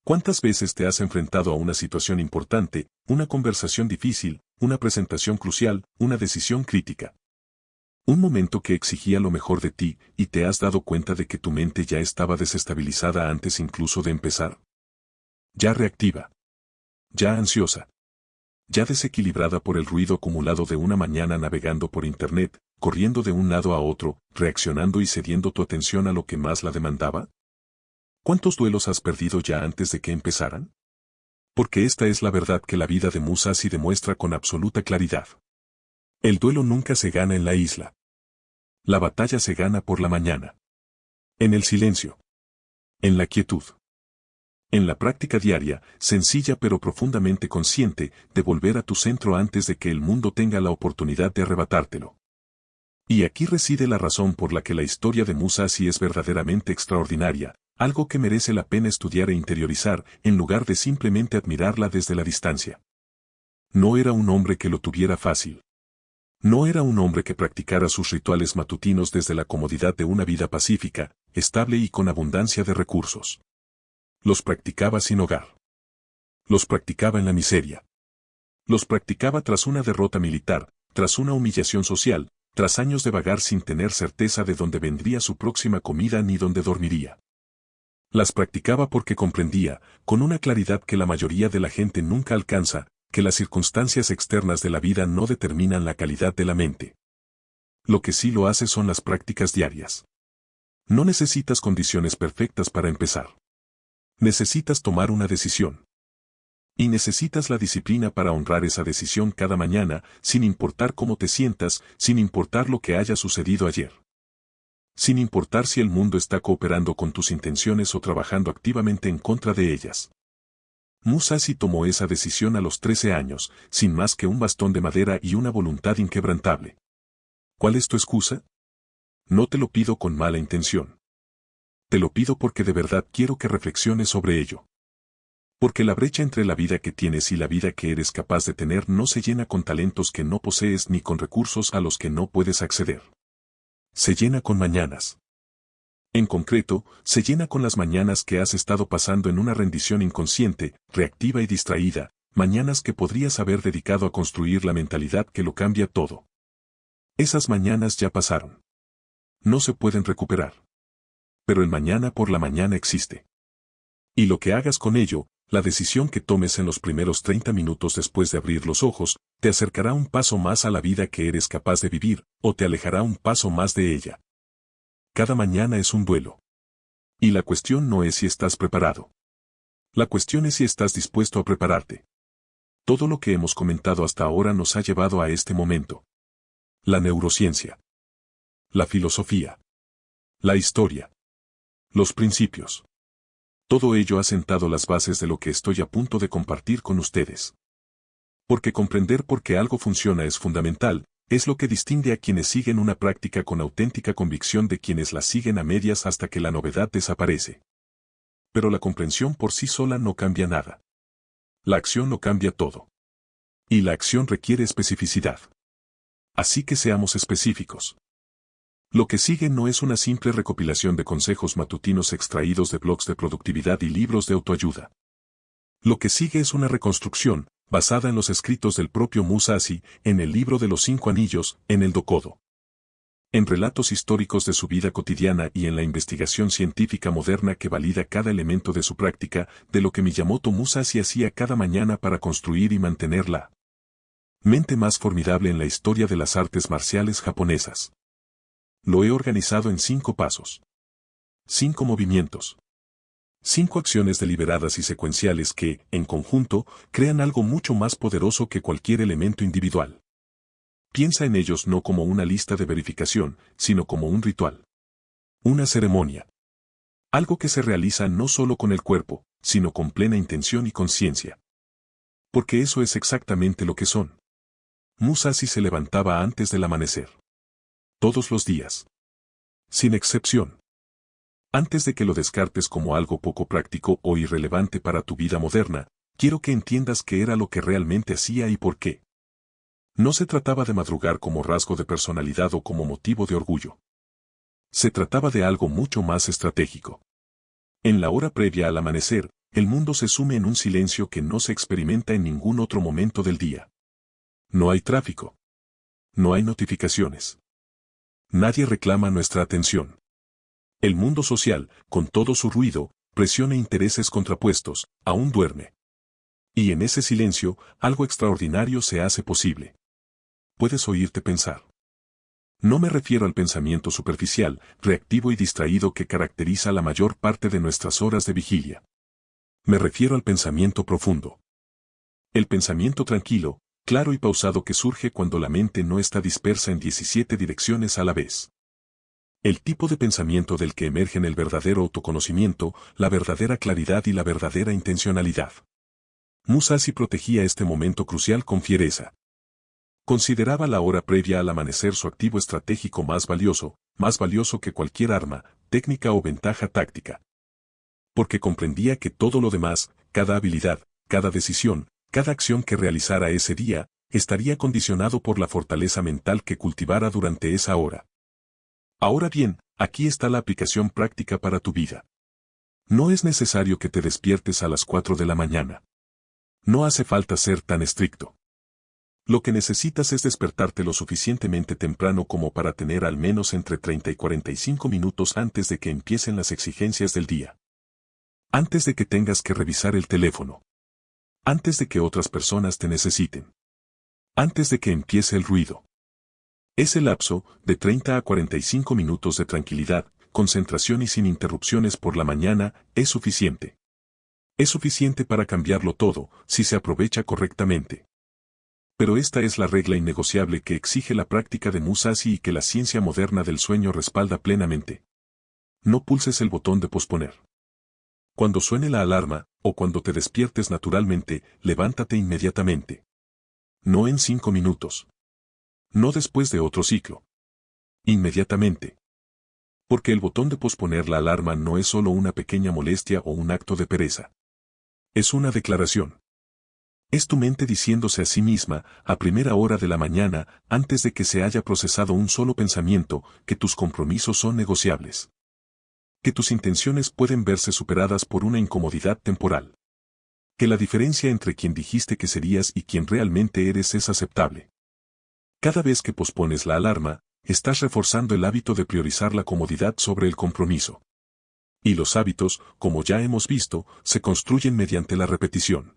¿Cuántas veces te has enfrentado a una situación importante, una conversación difícil, una presentación crucial, una decisión crítica? Un momento que exigía lo mejor de ti, y te has dado cuenta de que tu mente ya estaba desestabilizada antes incluso de empezar. Ya reactiva. Ya ansiosa. Ya desequilibrada por el ruido acumulado de una mañana navegando por internet, corriendo de un lado a otro, reaccionando y cediendo tu atención a lo que más la demandaba. ¿Cuántos duelos has perdido ya antes de que empezaran? Porque esta es la verdad que la vida de Musashi demuestra con absoluta claridad. El duelo nunca se gana en la isla. La batalla se gana por la mañana. En el silencio. En la quietud. En la práctica diaria, sencilla pero profundamente consciente, de volver a tu centro antes de que el mundo tenga la oportunidad de arrebatártelo. Y aquí reside la razón por la que la historia de Musashi es verdaderamente extraordinaria, algo que merece la pena estudiar e interiorizar, en lugar de simplemente admirarla desde la distancia. No era un hombre que lo tuviera fácil. No era un hombre que practicara sus rituales matutinos desde la comodidad de una vida pacífica, estable y con abundancia de recursos. Los practicaba sin hogar. Los practicaba en la miseria. Los practicaba tras una derrota militar, tras una humillación social, tras años de vagar sin tener certeza de dónde vendría su próxima comida ni dónde dormiría. Las practicaba porque comprendía, con una claridad que la mayoría de la gente nunca alcanza, que las circunstancias externas de la vida no determinan la calidad de la mente. Lo que sí lo hace son las prácticas diarias. No necesitas condiciones perfectas para empezar. Necesitas tomar una decisión. Y necesitas la disciplina para honrar esa decisión cada mañana, sin importar cómo te sientas, sin importar lo que haya sucedido ayer. Sin importar si el mundo está cooperando con tus intenciones o trabajando activamente en contra de ellas. Musashi tomó esa decisión a los 13 años, sin más que un bastón de madera y una voluntad inquebrantable. ¿Cuál es tu excusa? No te lo pido con mala intención. Te lo pido porque de verdad quiero que reflexiones sobre ello. Porque la brecha entre la vida que tienes y la vida que eres capaz de tener no se llena con talentos que no posees ni con recursos a los que no puedes acceder. Se llena con mañanas. En concreto, se llena con las mañanas que has estado pasando en una rendición inconsciente, reactiva y distraída, mañanas que podrías haber dedicado a construir la mentalidad que lo cambia todo. Esas mañanas ya pasaron. No se pueden recuperar. Pero el mañana por la mañana existe. Y lo que hagas con ello, la decisión que tomes en los primeros 30 minutos después de abrir los ojos, te acercará un paso más a la vida que eres capaz de vivir, o te alejará un paso más de ella. Cada mañana es un duelo. Y la cuestión no es si estás preparado. La cuestión es si estás dispuesto a prepararte. Todo lo que hemos comentado hasta ahora nos ha llevado a este momento. La neurociencia. La filosofía. La historia. Los principios. Todo ello ha sentado las bases de lo que estoy a punto de compartir con ustedes. Porque comprender por qué algo funciona es fundamental, es lo que distingue a quienes siguen una práctica con auténtica convicción de quienes la siguen a medias hasta que la novedad desaparece. Pero la comprensión por sí sola no cambia nada. La acción lo cambia todo. Y la acción requiere especificidad. Así que seamos específicos. Lo que sigue no es una simple recopilación de consejos matutinos extraídos de blogs de productividad y libros de autoayuda. Lo que sigue es una reconstrucción, basada en los escritos del propio Musashi, en el libro de los 5 anillos, en el Dokodo. En relatos históricos de su vida cotidiana y en la investigación científica moderna que valida cada elemento de su práctica, de lo que Miyamoto Musashi hacía cada mañana para construir y mantener la mente más formidable en la historia de las artes marciales japonesas. Lo he organizado en 5 pasos. 5 movimientos. 5 acciones deliberadas y secuenciales que, en conjunto, crean algo mucho más poderoso que cualquier elemento individual. Piensa en ellos no como una lista de verificación, sino como un ritual. Una ceremonia. Algo que se realiza no solo con el cuerpo, sino con plena intención y conciencia. Porque eso es exactamente lo que son. Musashi se levantaba antes del amanecer. Todos los días. Sin excepción. Antes de que lo descartes como algo poco práctico o irrelevante para tu vida moderna, quiero que entiendas qué era lo que realmente hacía y por qué. No se trataba de madrugar como rasgo de personalidad o como motivo de orgullo. Se trataba de algo mucho más estratégico. En la hora previa al amanecer, el mundo se sume en un silencio que no se experimenta en ningún otro momento del día. No hay tráfico. No hay notificaciones. Nadie reclama nuestra atención. El mundo social, con todo su ruido, presión e intereses contrapuestos, aún duerme. Y en ese silencio, algo extraordinario se hace posible. Puedes oírte pensar. No me refiero al pensamiento superficial, reactivo y distraído que caracteriza la mayor parte de nuestras horas de vigilia. Me refiero al pensamiento profundo. El pensamiento tranquilo, claro y pausado que surge cuando la mente no está dispersa en 17 direcciones a la vez. El tipo de pensamiento del que emergen el verdadero autoconocimiento, la verdadera claridad y la verdadera intencionalidad. Musashi protegía este momento crucial con fiereza. Consideraba la hora previa al amanecer su activo estratégico más valioso que cualquier arma, técnica o ventaja táctica. Porque comprendía que todo lo demás, cada habilidad, cada decisión, cada acción que realizara ese día, estaría condicionado por la fortaleza mental que cultivara durante esa hora. Ahora bien, aquí está la aplicación práctica para tu vida. No es necesario que te despiertes a las 4 de la mañana. No hace falta ser tan estricto. Lo que necesitas es despertarte lo suficientemente temprano como para tener al menos entre 30 y 45 minutos antes de que empiecen las exigencias del día. Antes de que tengas que revisar el teléfono. Antes de que otras personas te necesiten. Antes de que empiece el ruido. Ese lapso, de 30 a 45 minutos de tranquilidad, concentración y sin interrupciones por la mañana, es suficiente. Es suficiente para cambiarlo todo, si se aprovecha correctamente. Pero esta es la regla innegociable que exige la práctica de Musashi y que la ciencia moderna del sueño respalda plenamente. No pulses el botón de posponer. Cuando suene la alarma, o cuando te despiertes naturalmente, levántate inmediatamente. No en 5 minutos. No después de otro ciclo. Inmediatamente. Porque el botón de posponer la alarma no es solo una pequeña molestia o un acto de pereza. Es una declaración. Es tu mente diciéndose a sí misma, a primera hora de la mañana, antes de que se haya procesado un solo pensamiento, que tus compromisos son negociables. Que tus intenciones pueden verse superadas por una incomodidad temporal. Que la diferencia entre quien dijiste que serías y quien realmente eres es aceptable. Cada vez que pospones la alarma, estás reforzando el hábito de priorizar la comodidad sobre el compromiso. Y los hábitos, como ya hemos visto, se construyen mediante la repetición.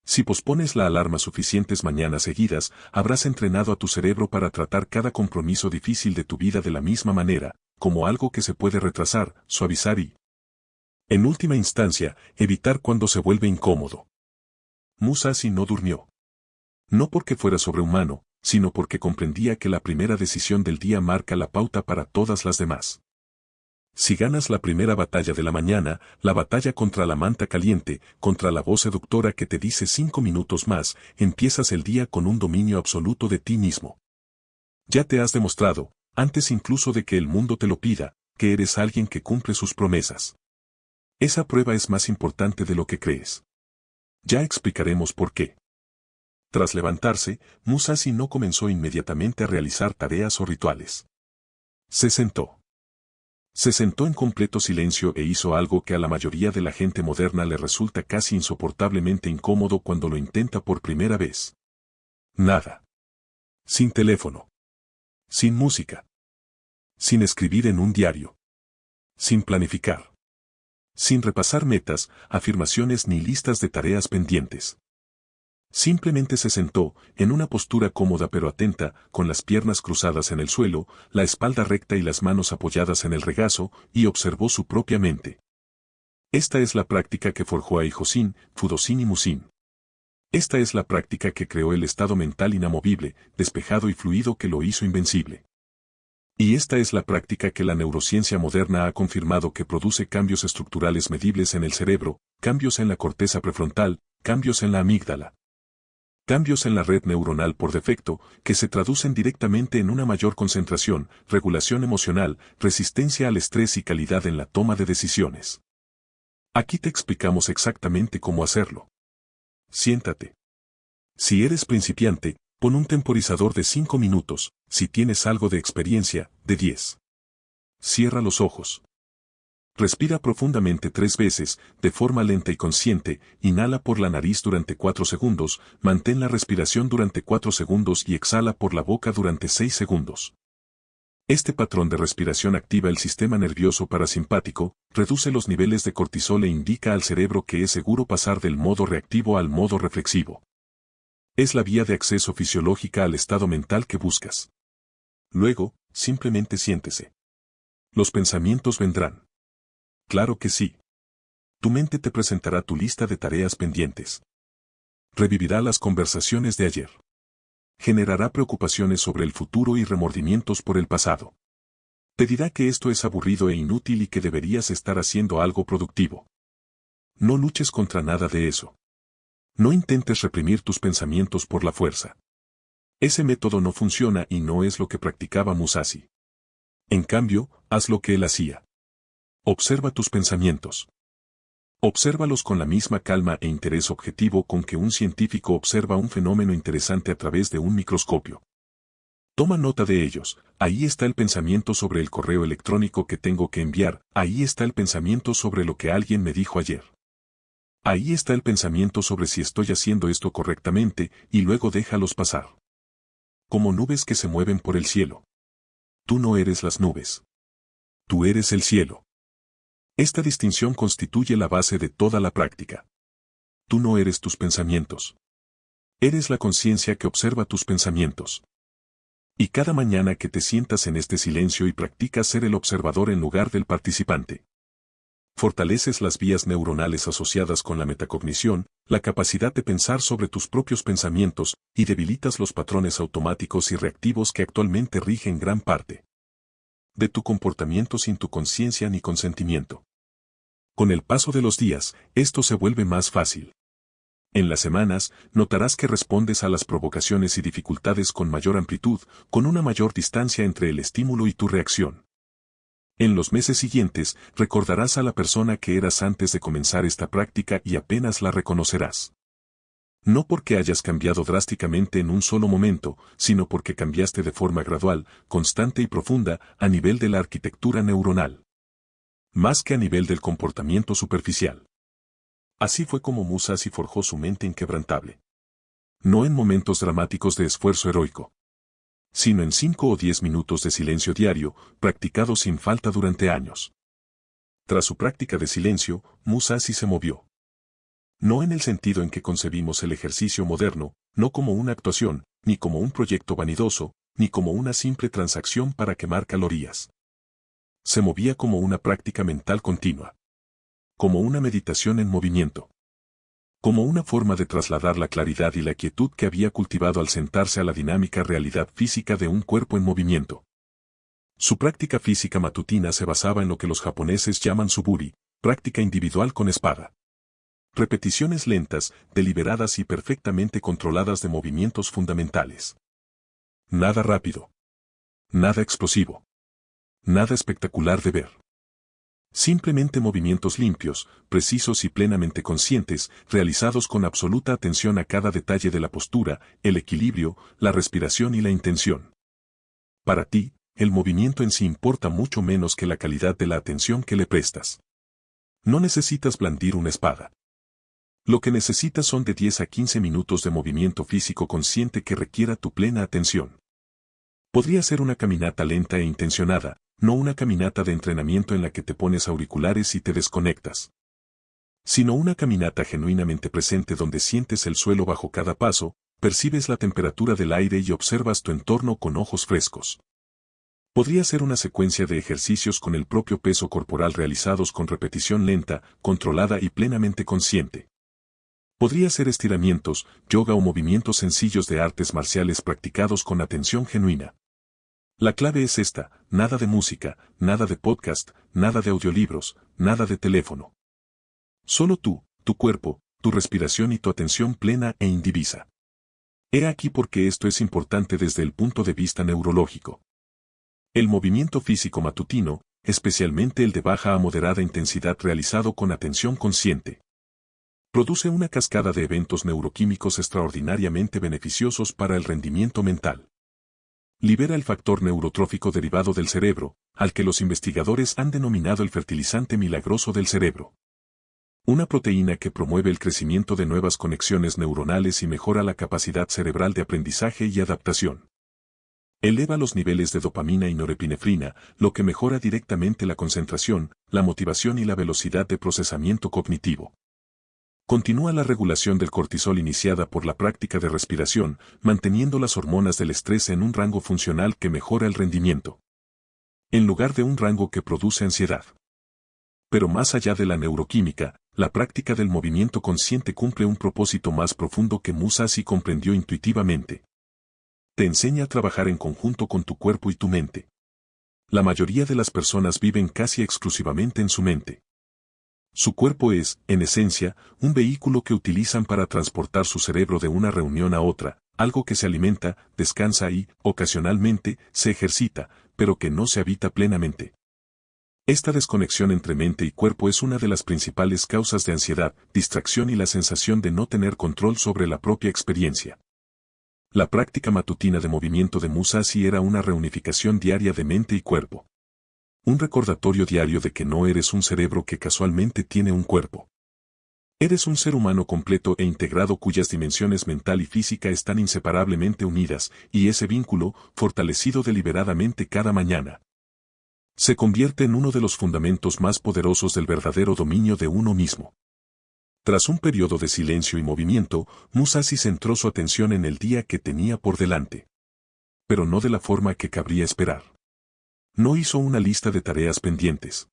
Si pospones la alarma suficientes mañanas seguidas, habrás entrenado a tu cerebro para tratar cada compromiso difícil de tu vida de la misma manera, como algo que se puede retrasar, suavizar y, en última instancia, evitar cuando se vuelve incómodo. Musashi no durmió. No porque fuera sobrehumano, sino porque comprendía que la primera decisión del día marca la pauta para todas las demás. Si ganas la primera batalla de la mañana, la batalla contra la manta caliente, contra la voz seductora que te dice 5 minutos más, empiezas el día con un dominio absoluto de ti mismo. Ya te has demostrado, antes incluso de que el mundo te lo pida, que eres alguien que cumple sus promesas. Esa prueba es más importante de lo que crees. Ya explicaremos por qué. Tras levantarse, Musashi no comenzó inmediatamente a realizar tareas o rituales. Se sentó. Se sentó en completo silencio e hizo algo que a la mayoría de la gente moderna le resulta casi insoportablemente incómodo cuando lo intenta por primera vez. Nada. Sin teléfono. Sin música. Sin escribir en un diario. Sin planificar. Sin repasar metas, afirmaciones ni listas de tareas pendientes. Simplemente se sentó, en una postura cómoda pero atenta, con las piernas cruzadas en el suelo, la espalda recta y las manos apoyadas en el regazo, y observó su propia mente. Esta es la práctica que forjó a Hijosín, Fudosín y Musín. Esta es la práctica que creó el estado mental inamovible, despejado y fluido que lo hizo invencible. Y esta es la práctica que la neurociencia moderna ha confirmado que produce cambios estructurales medibles en el cerebro, cambios en la corteza prefrontal, cambios en la amígdala. Cambios en la red neuronal por defecto, que se traducen directamente en una mayor concentración, regulación emocional, resistencia al estrés y calidad en la toma de decisiones. Aquí te explicamos exactamente cómo hacerlo. Siéntate. Si eres principiante, pon un temporizador de 5 minutos, si tienes algo de experiencia, de 10. Cierra los ojos. Respira profundamente 3 veces, de forma lenta y consciente, inhala por la nariz durante 4 segundos, mantén la respiración durante 4 segundos y exhala por la boca durante 6 segundos. Este patrón de respiración activa el sistema nervioso parasimpático, reduce los niveles de cortisol e indica al cerebro que es seguro pasar del modo reactivo al modo reflexivo. Es la vía de acceso fisiológica al estado mental que buscas. Luego, simplemente siéntese. Los pensamientos vendrán. Claro que sí. Tu mente te presentará tu lista de tareas pendientes. Revivirá las conversaciones de ayer. Generará preocupaciones sobre el futuro y remordimientos por el pasado. Te dirá que esto es aburrido e inútil y que deberías estar haciendo algo productivo. No luches contra nada de eso. No intentes reprimir tus pensamientos por la fuerza. Ese método no funciona y no es lo que practicaba Musashi. En cambio, haz lo que él hacía. Observa tus pensamientos. Obsérvalos con la misma calma e interés objetivo con que un científico observa un fenómeno interesante a través de un microscopio. Toma nota de ellos. Ahí está el pensamiento sobre el correo electrónico que tengo que enviar, ahí está el pensamiento sobre lo que alguien me dijo ayer. Ahí está el pensamiento sobre si estoy haciendo esto correctamente, y luego déjalos pasar. Como nubes que se mueven por el cielo. Tú no eres las nubes. Tú eres el cielo. Esta distinción constituye la base de toda la práctica. Tú no eres tus pensamientos. Eres la conciencia que observa tus pensamientos. Y cada mañana que te sientas en este silencio y practicas ser el observador en lugar del participante, fortaleces las vías neuronales asociadas con la metacognición, la capacidad de pensar sobre tus propios pensamientos, y debilitas los patrones automáticos y reactivos que actualmente rigen gran parte de tu comportamiento sin tu conciencia ni consentimiento. Con el paso de los días, esto se vuelve más fácil. En las semanas, notarás que respondes a las provocaciones y dificultades con mayor amplitud, con una mayor distancia entre el estímulo y tu reacción. En los meses siguientes, recordarás a la persona que eras antes de comenzar esta práctica y apenas la reconocerás. No porque hayas cambiado drásticamente en un solo momento, sino porque cambiaste de forma gradual, constante y profunda, a nivel de la arquitectura neuronal. Más que a nivel del comportamiento superficial. Así fue como Musashi forjó su mente inquebrantable. No en momentos dramáticos de esfuerzo heroico, sino en 5 o 10 minutos de silencio diario, practicado sin falta durante años. Tras su práctica de silencio, Musashi se movió. No en el sentido en que concebimos el ejercicio moderno, no como una actuación, ni como un proyecto vanidoso, ni como una simple transacción para quemar calorías. Se movía como una práctica mental continua. Como una meditación en movimiento. Como una forma de trasladar la claridad y la quietud que había cultivado al sentarse a la dinámica realidad física de un cuerpo en movimiento. Su práctica física matutina se basaba en lo que los japoneses llaman suburi, práctica individual con espada. Repeticiones lentas, deliberadas y perfectamente controladas de movimientos fundamentales. Nada rápido. Nada explosivo. Nada espectacular de ver. Simplemente movimientos limpios, precisos y plenamente conscientes, realizados con absoluta atención a cada detalle de la postura, el equilibrio, la respiración y la intención. Para ti, el movimiento en sí importa mucho menos que la calidad de la atención que le prestas. No necesitas blandir una espada. Lo que necesitas son de 10 a 15 minutos de movimiento físico consciente que requiera tu plena atención. Podría ser una caminata lenta e intencionada, no una caminata de entrenamiento en la que te pones auriculares y te desconectas, sino una caminata genuinamente presente donde sientes el suelo bajo cada paso, percibes la temperatura del aire y observas tu entorno con ojos frescos. Podría ser una secuencia de ejercicios con el propio peso corporal realizados con repetición lenta, controlada y plenamente consciente. Podría ser estiramientos, yoga o movimientos sencillos de artes marciales practicados con atención genuina. La clave es esta: nada de música, nada de podcast, nada de audiolibros, nada de teléfono. Solo tú, tu cuerpo, tu respiración y tu atención plena e indivisa. He aquí por qué esto es importante desde el punto de vista neurológico. El movimiento físico matutino, especialmente el de baja a moderada intensidad realizado con atención consciente, produce una cascada de eventos neuroquímicos extraordinariamente beneficiosos para el rendimiento mental. Libera el factor neurotrófico derivado del cerebro, al que los investigadores han denominado el fertilizante milagroso del cerebro. Una proteína que promueve el crecimiento de nuevas conexiones neuronales y mejora la capacidad cerebral de aprendizaje y adaptación. Eleva los niveles de dopamina y norepinefrina, lo que mejora directamente la concentración, la motivación y la velocidad de procesamiento cognitivo. Continúa la regulación del cortisol iniciada por la práctica de respiración, manteniendo las hormonas del estrés en un rango funcional que mejora el rendimiento, en lugar de un rango que produce ansiedad. Pero más allá de la neuroquímica, la práctica del movimiento consciente cumple un propósito más profundo que Musashi comprendió intuitivamente. Te enseña a trabajar en conjunto con tu cuerpo y tu mente. La mayoría de las personas viven casi exclusivamente en su mente. Su cuerpo es, en esencia, un vehículo que utilizan para transportar su cerebro de una reunión a otra, algo que se alimenta, descansa y, ocasionalmente, se ejercita, pero que no se habita plenamente. Esta desconexión entre mente y cuerpo es una de las principales causas de ansiedad, distracción y la sensación de no tener control sobre la propia experiencia. La práctica matutina de movimiento de Musashi era una reunificación diaria de mente y cuerpo. Un recordatorio diario de que no eres un cerebro que casualmente tiene un cuerpo. Eres un ser humano completo e integrado cuyas dimensiones mental y física están inseparablemente unidas, y ese vínculo, fortalecido deliberadamente cada mañana, se convierte en uno de los fundamentos más poderosos del verdadero dominio de uno mismo. Tras un periodo de silencio y movimiento, Musashi centró su atención en el día que tenía por delante. Pero no de la forma que cabría esperar. No hizo una lista de tareas pendientes.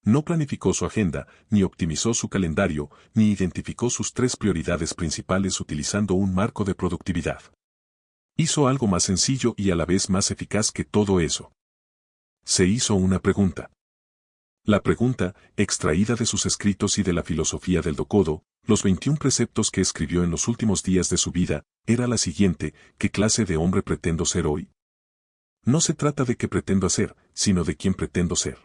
No planificó su agenda, ni optimizó su calendario, ni identificó sus 3 prioridades principales utilizando un marco de productividad. Hizo algo más sencillo y a la vez más eficaz que todo eso. Se hizo una pregunta. La pregunta, extraída de sus escritos y de la filosofía del Dokodo, los 21 preceptos que escribió en los últimos días de su vida, era la siguiente: ¿qué clase de hombre pretendo ser hoy? No se trata de qué pretendo hacer, sino de quién pretendo ser.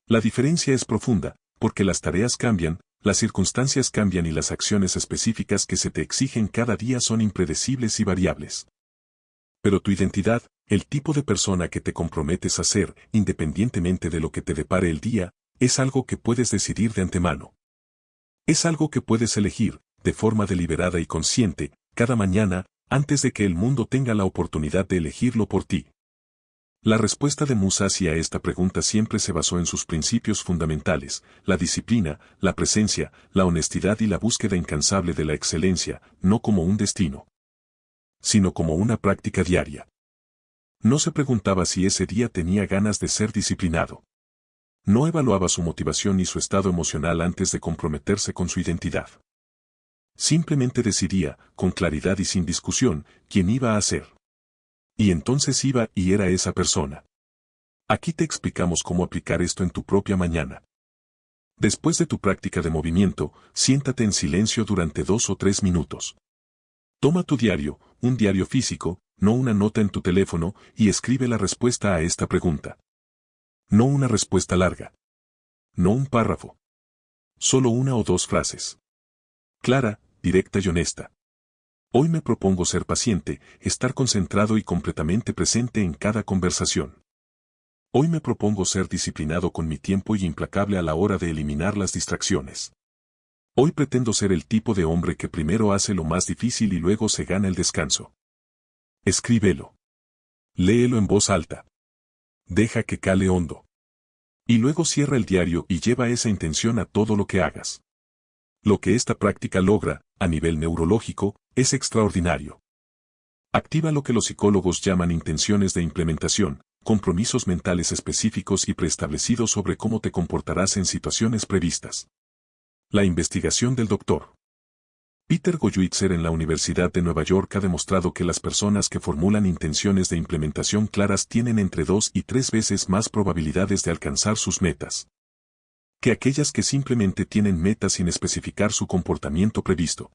La diferencia es profunda, porque las tareas cambian, las circunstancias cambian y las acciones específicas que se te exigen cada día son impredecibles y variables. Pero tu identidad, el tipo de persona que te comprometes a ser, independientemente de lo que te depare el día, es algo que puedes decidir de antemano. Es algo que puedes elegir, de forma deliberada y consciente, cada mañana, antes de que el mundo tenga la oportunidad de elegirlo por ti. La respuesta de Musashi a esta pregunta siempre se basó en sus principios fundamentales: la disciplina, la presencia, la honestidad y la búsqueda incansable de la excelencia, no como un destino, sino como una práctica diaria. No se preguntaba si ese día tenía ganas de ser disciplinado. No evaluaba su motivación ni su estado emocional antes de comprometerse con su identidad. Simplemente decidía, con claridad y sin discusión, quién iba a ser. Y entonces iba y era esa persona. Aquí te explicamos cómo aplicar esto en tu propia mañana. Después de tu práctica de movimiento, siéntate en silencio durante 2 o 3 minutos. Toma tu diario, un diario físico, no una nota en tu teléfono, y escribe la respuesta a esta pregunta. No una respuesta larga. No un párrafo. Solo 1 o 2 frases. Clara, directa y honesta. Hoy me propongo ser paciente, estar concentrado y completamente presente en cada conversación. Hoy me propongo ser disciplinado con mi tiempo y implacable a la hora de eliminar las distracciones. Hoy pretendo ser el tipo de hombre que primero hace lo más difícil y luego se gana el descanso. Escríbelo. Léelo en voz alta. Deja que cale hondo. Y luego cierra el diario y lleva esa intención a todo lo que hagas. Lo que esta práctica logra, a nivel neurológico, es extraordinario. Activa lo que los psicólogos llaman intenciones de implementación, compromisos mentales específicos y preestablecidos sobre cómo te comportarás en situaciones previstas. La investigación del Dr. Peter Gollwitzer en la Universidad de Nueva York ha demostrado que las personas que formulan intenciones de implementación claras tienen entre 2 y 3 veces más probabilidades de alcanzar sus metas que aquellas que simplemente tienen metas sin especificar su comportamiento previsto.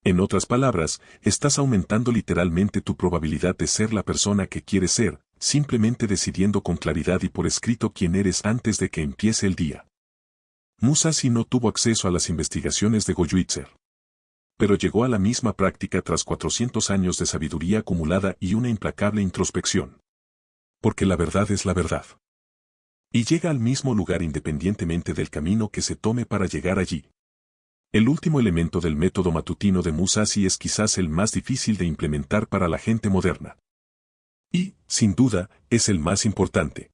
En otras palabras, estás aumentando literalmente tu probabilidad de ser la persona que quieres ser, simplemente decidiendo con claridad y por escrito quién eres antes de que empiece el día. Musashi no tuvo acceso a las investigaciones de Gollwitzer, pero llegó a la misma práctica tras 400 años de sabiduría acumulada y una implacable introspección. Porque la verdad es la verdad. Y llega al mismo lugar independientemente del camino que se tome para llegar allí. El último elemento del método matutino de Musashi es quizás el más difícil de implementar para la gente moderna. Y, sin duda, es el más importante.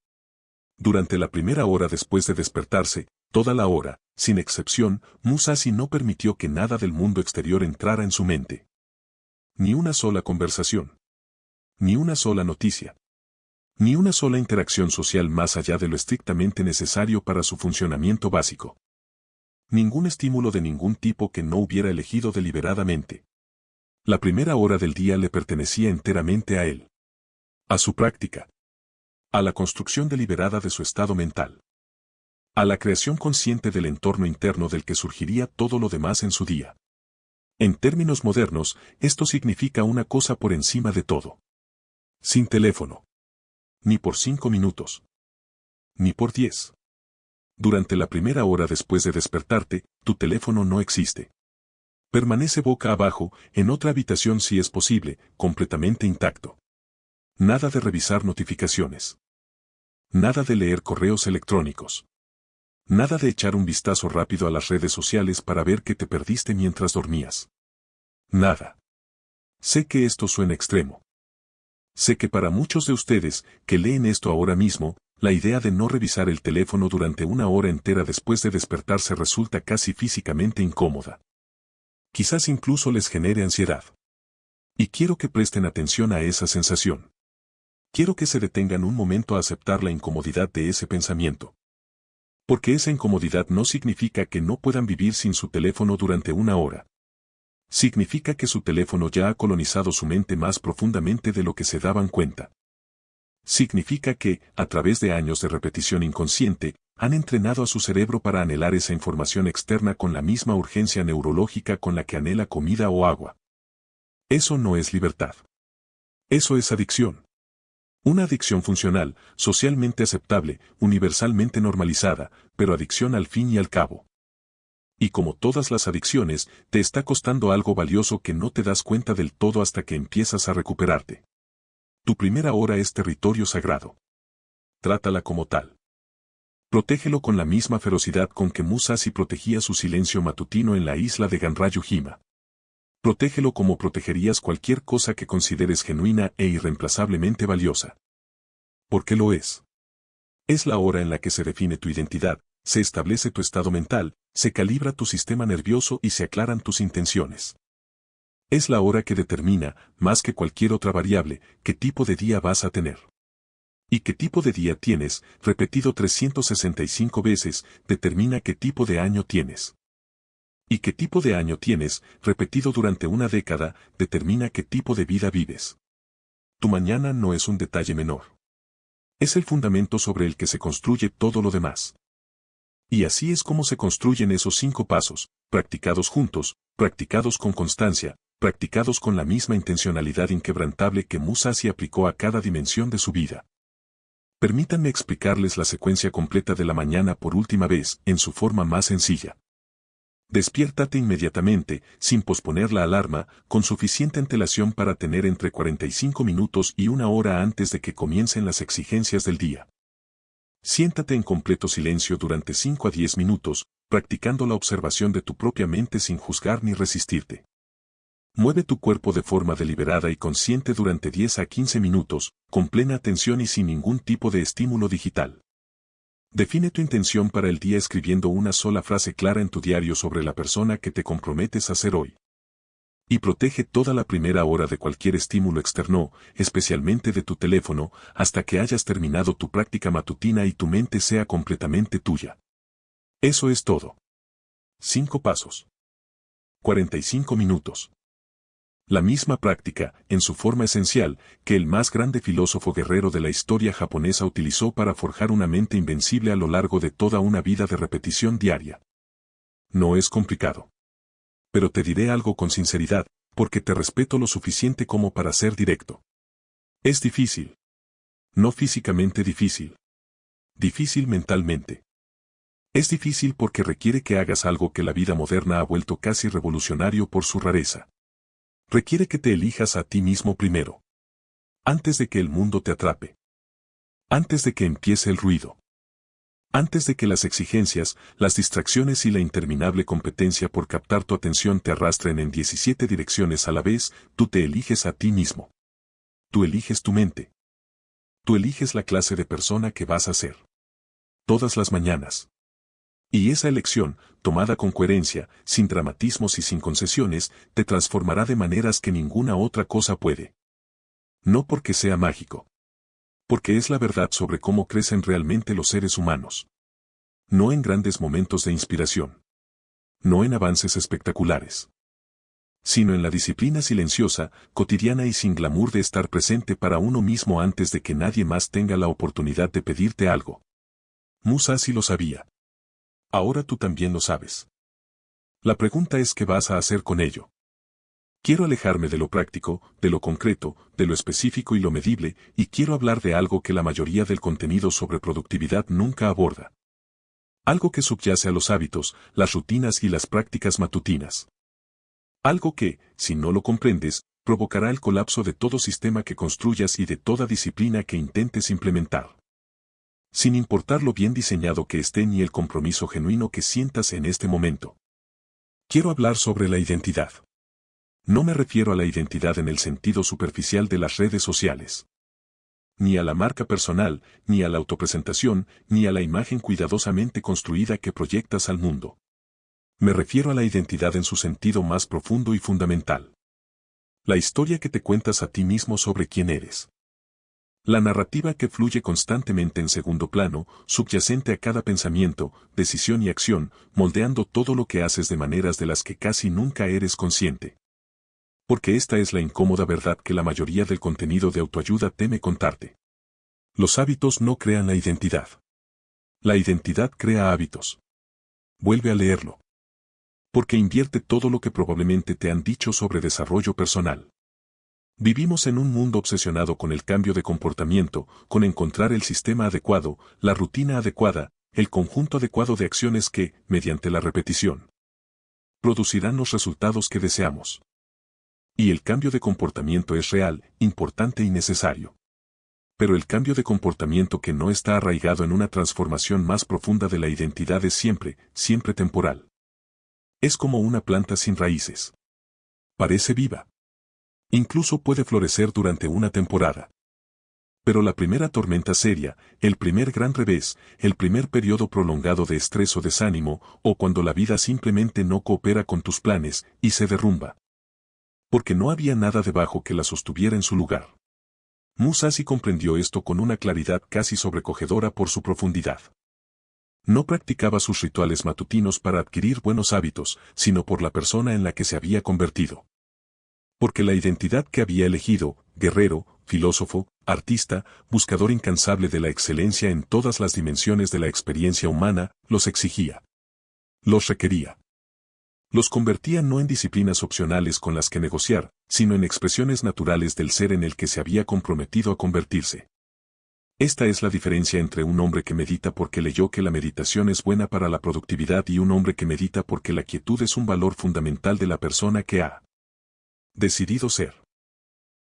Durante la primera hora después de despertarse, toda la hora, sin excepción, Musashi no permitió que nada del mundo exterior entrara en su mente. Ni una sola conversación. Ni una sola noticia. Ni una sola interacción social más allá de lo estrictamente necesario para su funcionamiento básico. Ningún estímulo de ningún tipo que no hubiera elegido deliberadamente. La primera hora del día le pertenecía enteramente a él. A su práctica. A la construcción deliberada de su estado mental. A la creación consciente del entorno interno del que surgiría todo lo demás en su día. En términos modernos, esto significa una cosa por encima de todo. Sin teléfono. Ni por 5 minutos. Ni por 10. Durante la primera hora después de despertarte, tu teléfono no existe. Permanece boca abajo, en otra habitación si es posible, completamente intacto. Nada de revisar notificaciones. Nada de leer correos electrónicos. Nada de echar un vistazo rápido a las redes sociales para ver qué te perdiste mientras dormías. Nada. Sé que esto suena extremo. Sé que para muchos de ustedes, que leen esto ahora mismo, la idea de no revisar el teléfono durante una hora entera después de despertarse resulta casi físicamente incómoda. Quizás incluso les genere ansiedad. Y quiero que presten atención a esa sensación. Quiero que se detengan un momento a aceptar la incomodidad de ese pensamiento. Porque esa incomodidad no significa que no puedan vivir sin su teléfono durante una hora. Significa que su teléfono ya ha colonizado su mente más profundamente de lo que se daban cuenta. Significa que, a través de años de repetición inconsciente, han entrenado a su cerebro para anhelar esa información externa con la misma urgencia neurológica con la que anhela comida o agua. Eso no es libertad. Eso es adicción. Una adicción funcional, socialmente aceptable, universalmente normalizada, pero adicción al fin y al cabo. Y como todas las adicciones, te está costando algo valioso que no te das cuenta del todo hasta que empiezas a recuperarte. Tu primera hora es territorio sagrado. Trátala como tal. Protégelo con la misma ferocidad con que Musashi protegía su silencio matutino en la isla de Ganryu-jima. Protégelo como protegerías cualquier cosa que consideres genuina e irreemplazablemente valiosa. Porque lo es. Es la hora en la que se define tu identidad, se establece tu estado mental, se calibra tu sistema nervioso y se aclaran tus intenciones. Es la hora que determina, más que cualquier otra variable, qué tipo de día vas a tener. Y qué tipo de día tienes, repetido 365 veces, determina qué tipo de año tienes. Y qué tipo de año tienes, repetido durante una década, determina qué tipo de vida vives. Tu mañana no es un detalle menor. Es el fundamento sobre el que se construye todo lo demás. Y así es como se construyen esos 5 pasos, practicados juntos, practicados con constancia, practicados con la misma intencionalidad inquebrantable que Musashi aplicó a cada dimensión de su vida. Permítanme explicarles la secuencia completa de la mañana por última vez, en su forma más sencilla. Despiértate inmediatamente, sin posponer la alarma, con suficiente antelación para tener entre 45 minutos y una hora antes de que comiencen las exigencias del día. Siéntate en completo silencio durante 5 a 10 minutos, practicando la observación de tu propia mente sin juzgar ni resistirte. Mueve tu cuerpo de forma deliberada y consciente durante 10 a 15 minutos, con plena atención y sin ningún tipo de estímulo digital. Define tu intención para el día escribiendo una sola frase clara en tu diario sobre la persona que te comprometes a ser hoy. Y protege toda la primera hora de cualquier estímulo externo, especialmente de tu teléfono, hasta que hayas terminado tu práctica matutina y tu mente sea completamente tuya. Eso es todo. 5 pasos. 45 minutos. La misma práctica, en su forma esencial, que el más grande filósofo guerrero de la historia japonesa utilizó para forjar una mente invencible a lo largo de toda una vida de repetición diaria. No es complicado. Pero te diré algo con sinceridad, porque te respeto lo suficiente como para ser directo. Es difícil. No físicamente difícil. Difícil mentalmente. Es difícil porque requiere que hagas algo que la vida moderna ha vuelto casi revolucionario por su rareza. Requiere que te elijas a ti mismo primero. Antes de que el mundo te atrape. Antes de que empiece el ruido. Antes de que las exigencias, las distracciones y la interminable competencia por captar tu atención te arrastren en 17 direcciones a la vez, tú te eliges a ti mismo. Tú eliges tu mente. Tú eliges la clase de persona que vas a ser. Todas las mañanas. Y esa elección, tomada con coherencia, sin dramatismos y sin concesiones, te transformará de maneras que ninguna otra cosa puede. No porque sea mágico. Porque es la verdad sobre cómo crecen realmente los seres humanos. No en grandes momentos de inspiración. No en avances espectaculares. Sino en la disciplina silenciosa, cotidiana y sin glamour de estar presente para uno mismo antes de que nadie más tenga la oportunidad de pedirte algo. Musashi lo sabía. Ahora tú también lo sabes. La pregunta es ¿qué vas a hacer con ello? Quiero alejarme de lo práctico, de lo concreto, de lo específico y lo medible, y quiero hablar de algo que la mayoría del contenido sobre productividad nunca aborda. Algo que subyace a los hábitos, las rutinas y las prácticas matutinas. Algo que, si no lo comprendes, provocará el colapso de todo sistema que construyas y de toda disciplina que intentes implementar. Sin importar lo bien diseñado que esté ni el compromiso genuino que sientas en este momento. Quiero hablar sobre la identidad. No me refiero a la identidad en el sentido superficial de las redes sociales. Ni a la marca personal, ni a la autopresentación, ni a la imagen cuidadosamente construida que proyectas al mundo. Me refiero a la identidad en su sentido más profundo y fundamental. La historia que te cuentas a ti mismo sobre quién eres. La narrativa que fluye constantemente en segundo plano, subyacente a cada pensamiento, decisión y acción, moldeando todo lo que haces de maneras de las que casi nunca eres consciente. Porque esta es la incómoda verdad que la mayoría del contenido de autoayuda teme contarte. Los hábitos no crean la identidad. La identidad crea hábitos. Vuelve a leerlo. Porque invierte todo lo que probablemente te han dicho sobre desarrollo personal. Vivimos en un mundo obsesionado con el cambio de comportamiento, con encontrar el sistema adecuado, la rutina adecuada, el conjunto adecuado de acciones que, mediante la repetición, producirán los resultados que deseamos. Y el cambio de comportamiento es real, importante y necesario. Pero el cambio de comportamiento que no está arraigado en una transformación más profunda de la identidad es siempre, siempre temporal. Es como una planta sin raíces. Parece viva. Incluso puede florecer durante una temporada. Pero la primera tormenta seria, el primer gran revés, el primer periodo prolongado de estrés o desánimo, o cuando la vida simplemente no coopera con tus planes, y se derrumba. Porque no había nada debajo que la sostuviera en su lugar. Musashi comprendió esto con una claridad casi sobrecogedora por su profundidad. No practicaba sus rituales matutinos para adquirir buenos hábitos, sino por la persona en la que se había convertido. Porque la identidad que había elegido, guerrero, filósofo, artista, buscador incansable de la excelencia en todas las dimensiones de la experiencia humana, los exigía. Los requería. Los convertía no en disciplinas opcionales con las que negociar, sino en expresiones naturales del ser en el que se había comprometido a convertirse. Esta es la diferencia entre un hombre que medita porque leyó que la meditación es buena para la productividad y un hombre que medita porque la quietud es un valor fundamental de la persona que ha decidido ser.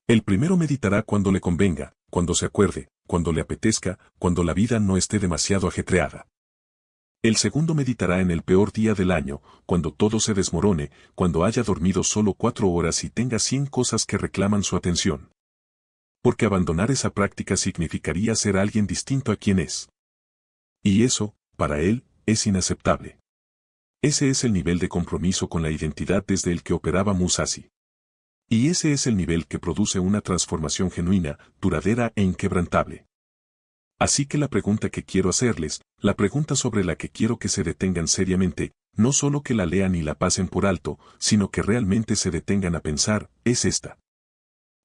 El primero meditará cuando le convenga, cuando se acuerde, cuando le apetezca, cuando la vida no esté demasiado ajetreada. El segundo meditará en el peor día del año, cuando todo se desmorone, cuando haya dormido solo 4 horas y tenga 100 cosas que reclaman su atención. Porque abandonar esa práctica significaría ser alguien distinto a quien es. Y eso, para él, es inaceptable. Ese es el nivel de compromiso con la identidad desde el que operaba Musashi. Y ese es el nivel que produce una transformación genuina, duradera e inquebrantable. Así que la pregunta que quiero hacerles, la pregunta sobre la que quiero que se detengan seriamente, no solo que la lean y la pasen por alto, sino que realmente se detengan a pensar, es esta.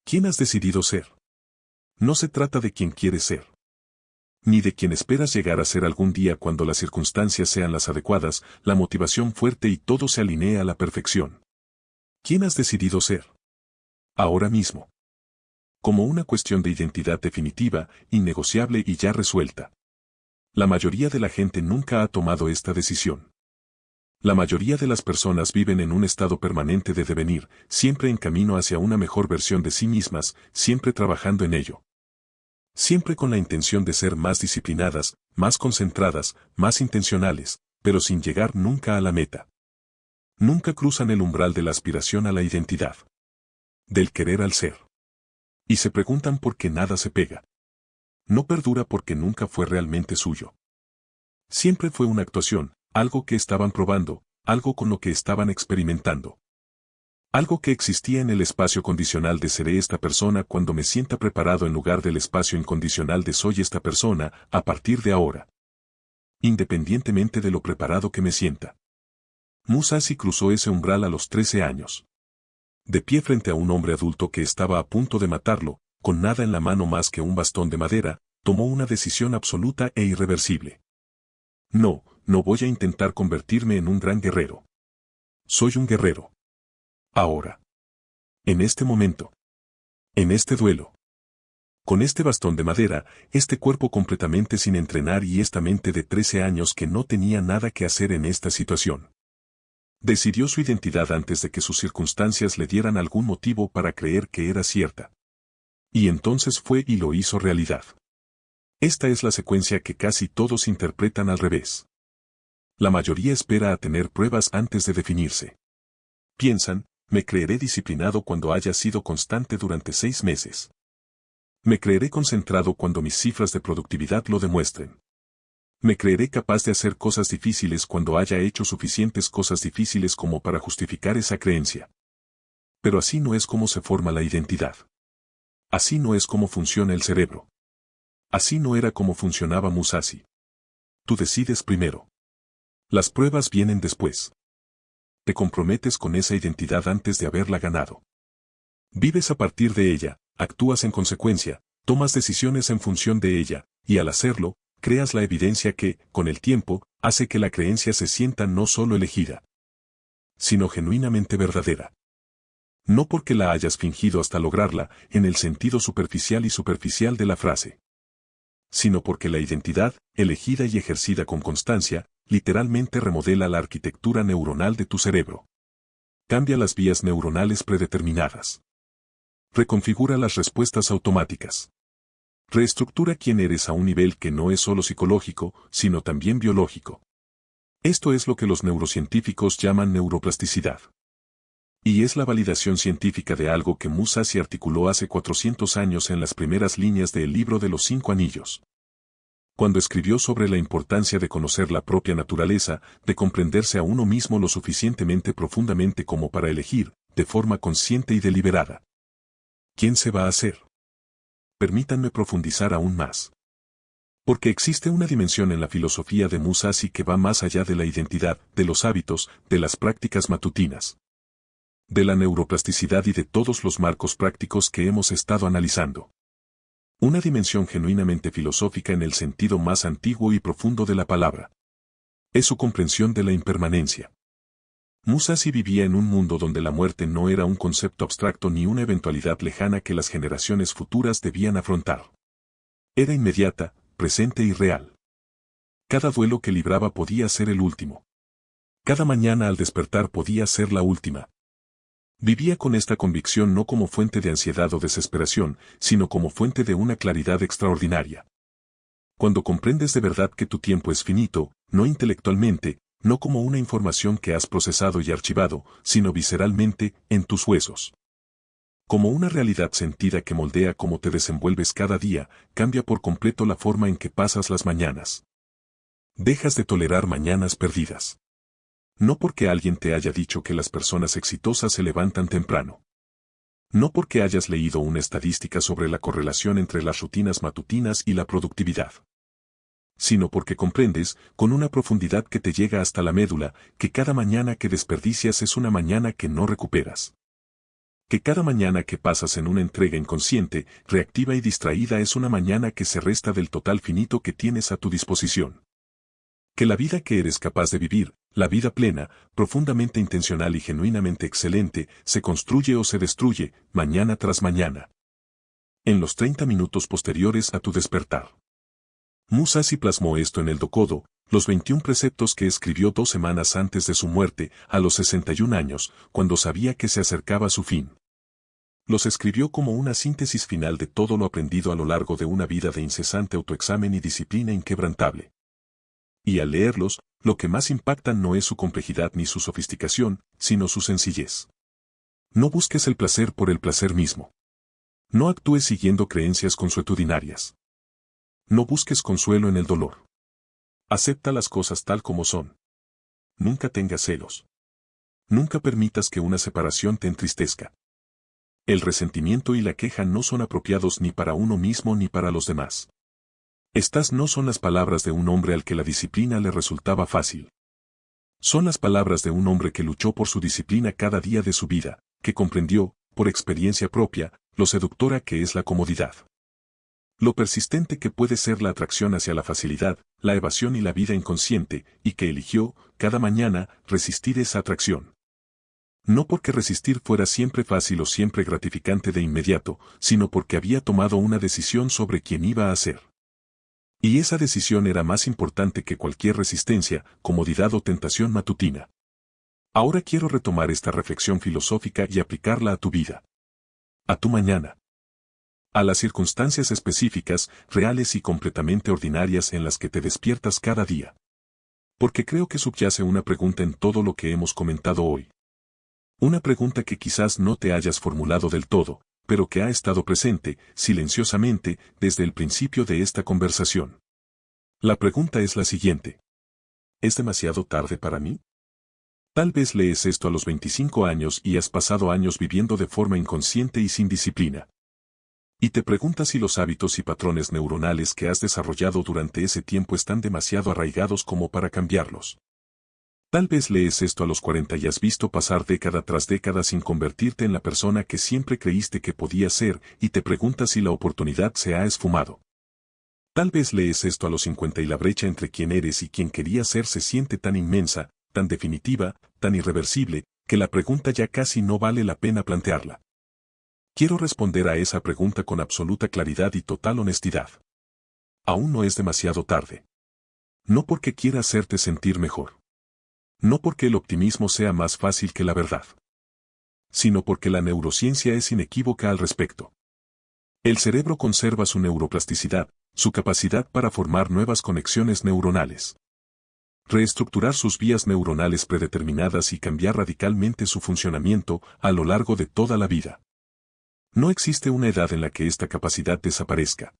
¿Quién has decidido ser? No se trata de quién quieres ser. Ni de quien esperas llegar a ser algún día cuando las circunstancias sean las adecuadas, la motivación fuerte y todo se alinee a la perfección. ¿Quién has decidido ser? Ahora mismo. Como una cuestión de identidad definitiva, innegociable y ya resuelta. La mayoría de la gente nunca ha tomado esta decisión. La mayoría de las personas viven en un estado permanente de devenir, siempre en camino hacia una mejor versión de sí mismas, siempre trabajando en ello. Siempre con la intención de ser más disciplinadas, más concentradas, más intencionales, pero sin llegar nunca a la meta. Nunca cruzan el umbral de la aspiración a la identidad. Del querer al ser. Y se preguntan por qué nada se pega. No perdura porque nunca fue realmente suyo. Siempre fue una actuación, algo que estaban probando, algo con lo que estaban experimentando. Algo que existía en el espacio condicional de seré esta persona cuando me sienta preparado en lugar del espacio incondicional de soy esta persona, a partir de ahora. Independientemente de lo preparado que me sienta. Musashi cruzó ese umbral a los 13 años. De pie frente a un hombre adulto que estaba a punto de matarlo, con nada en la mano más que un bastón de madera, tomó una decisión absoluta e irreversible. No, no voy a intentar convertirme en un gran guerrero. Soy un guerrero. Ahora. En este momento. En este duelo. Con este bastón de madera, este cuerpo completamente sin entrenar y esta mente de 13 años que no tenía nada que hacer en esta situación. Decidió su identidad antes de que sus circunstancias le dieran algún motivo para creer que era cierta. Y entonces fue y lo hizo realidad. Esta es la secuencia que casi todos interpretan al revés. La mayoría espera a tener pruebas antes de definirse. Piensan, me creeré disciplinado cuando haya sido constante durante 6 meses. Me creeré concentrado cuando mis cifras de productividad lo demuestren. Me creeré capaz de hacer cosas difíciles cuando haya hecho suficientes cosas difíciles como para justificar esa creencia. Pero así no es como se forma la identidad. Así no es como funciona el cerebro. Así no era como funcionaba Musashi. Tú decides primero. Las pruebas vienen después. Te comprometes con esa identidad antes de haberla ganado. Vives a partir de ella, actúas en consecuencia, tomas decisiones en función de ella, y al hacerlo, creas la evidencia que, con el tiempo, hace que la creencia se sienta no solo elegida, sino genuinamente verdadera. No porque la hayas fingido hasta lograrla, en el sentido superficial y superficial de la frase, sino porque la identidad, elegida y ejercida con constancia, literalmente remodela la arquitectura neuronal de tu cerebro. Cambia las vías neuronales predeterminadas. Reconfigura las respuestas automáticas. Reestructura quién eres a un nivel que no es solo psicológico, sino también biológico. Esto es lo que los neurocientíficos llaman neuroplasticidad. Y es la validación científica de algo que Musashi articuló hace 400 años en las primeras líneas del libro de los 5 anillos. Cuando escribió sobre la importancia de conocer la propia naturaleza, de comprenderse a uno mismo lo suficientemente profundamente como para elegir, de forma consciente y deliberada. ¿Quién se va a hacer? Permítanme profundizar aún más. Porque existe una dimensión en la filosofía de Musashi que va más allá de la identidad, de los hábitos, de las prácticas matutinas, de la neuroplasticidad y de todos los marcos prácticos que hemos estado analizando. Una dimensión genuinamente filosófica en el sentido más antiguo y profundo de la palabra. Es su comprensión de la impermanencia. Musashi vivía en un mundo donde la muerte no era un concepto abstracto ni una eventualidad lejana que las generaciones futuras debían afrontar. Era inmediata, presente y real. Cada duelo que libraba podía ser el último. Cada mañana al despertar podía ser la última. Vivía con esta convicción no como fuente de ansiedad o desesperación, sino como fuente de una claridad extraordinaria. Cuando comprendes de verdad que tu tiempo es finito, no intelectualmente, no como una información que has procesado y archivado, sino visceralmente, en tus huesos. Como una realidad sentida que moldea cómo te desenvuelves cada día, cambia por completo la forma en que pasas las mañanas. Dejas de tolerar mañanas perdidas. No porque alguien te haya dicho que las personas exitosas se levantan temprano. No porque hayas leído una estadística sobre la correlación entre las rutinas matutinas y la productividad. Sino porque comprendes, con una profundidad que te llega hasta la médula, que cada mañana que desperdicias es una mañana que no recuperas. Que cada mañana que pasas en una entrega inconsciente, reactiva y distraída es una mañana que se resta del total finito que tienes a tu disposición. Que la vida que eres capaz de vivir, la vida plena, profundamente intencional y genuinamente excelente, se construye o se destruye, mañana tras mañana. En los 30 minutos posteriores a tu despertar. Musashi plasmó esto en el Dokodo, los 21 preceptos que escribió 2 semanas antes de su muerte, a los 61 años, cuando sabía que se acercaba su fin. Los escribió como una síntesis final de todo lo aprendido a lo largo de una vida de incesante autoexamen y disciplina inquebrantable. Y al leerlos, lo que más impacta no es su complejidad ni su sofisticación, sino su sencillez. No busques el placer por el placer mismo. No actúes siguiendo creencias consuetudinarias. No busques consuelo en el dolor. Acepta las cosas tal como son. Nunca tengas celos. Nunca permitas que una separación te entristezca. El resentimiento y la queja no son apropiados ni para uno mismo ni para los demás. Estas no son las palabras de un hombre al que la disciplina le resultaba fácil. Son las palabras de un hombre que luchó por su disciplina cada día de su vida, que comprendió, por experiencia propia, lo seductora que es la comodidad. Lo persistente que puede ser la atracción hacia la facilidad, la evasión y la vida inconsciente, y que eligió, cada mañana, resistir esa atracción. No porque resistir fuera siempre fácil o siempre gratificante de inmediato, sino porque había tomado una decisión sobre quién iba a ser. Y esa decisión era más importante que cualquier resistencia, comodidad o tentación matutina. Ahora quiero retomar esta reflexión filosófica y aplicarla a tu vida. A tu mañana. A las circunstancias específicas, reales y completamente ordinarias en las que te despiertas cada día. Porque creo que subyace una pregunta en todo lo que hemos comentado hoy. Una pregunta que quizás no te hayas formulado del todo, pero que ha estado presente, silenciosamente, desde el principio de esta conversación. La pregunta es la siguiente. ¿Es demasiado tarde para mí? Tal vez lees esto a los 25 años y has pasado años viviendo de forma inconsciente y sin disciplina. Y te preguntas si los hábitos y patrones neuronales que has desarrollado durante ese tiempo están demasiado arraigados como para cambiarlos. Tal vez lees esto a los 40 y has visto pasar década tras década sin convertirte en la persona que siempre creíste que podías ser, y te preguntas si la oportunidad se ha esfumado. Tal vez lees esto a los 50 y la brecha entre quién eres y quién querías ser se siente tan inmensa, tan definitiva, tan irreversible, que la pregunta ya casi no vale la pena plantearla. Quiero responder a esa pregunta con absoluta claridad y total honestidad. Aún no es demasiado tarde. No porque quiera hacerte sentir mejor. No porque el optimismo sea más fácil que la verdad. Sino porque la neurociencia es inequívoca al respecto. El cerebro conserva su neuroplasticidad, su capacidad para formar nuevas conexiones neuronales. Reestructurar sus vías neuronales predeterminadas y cambiar radicalmente su funcionamiento a lo largo de toda la vida. No existe una edad en la que esta capacidad desaparezca.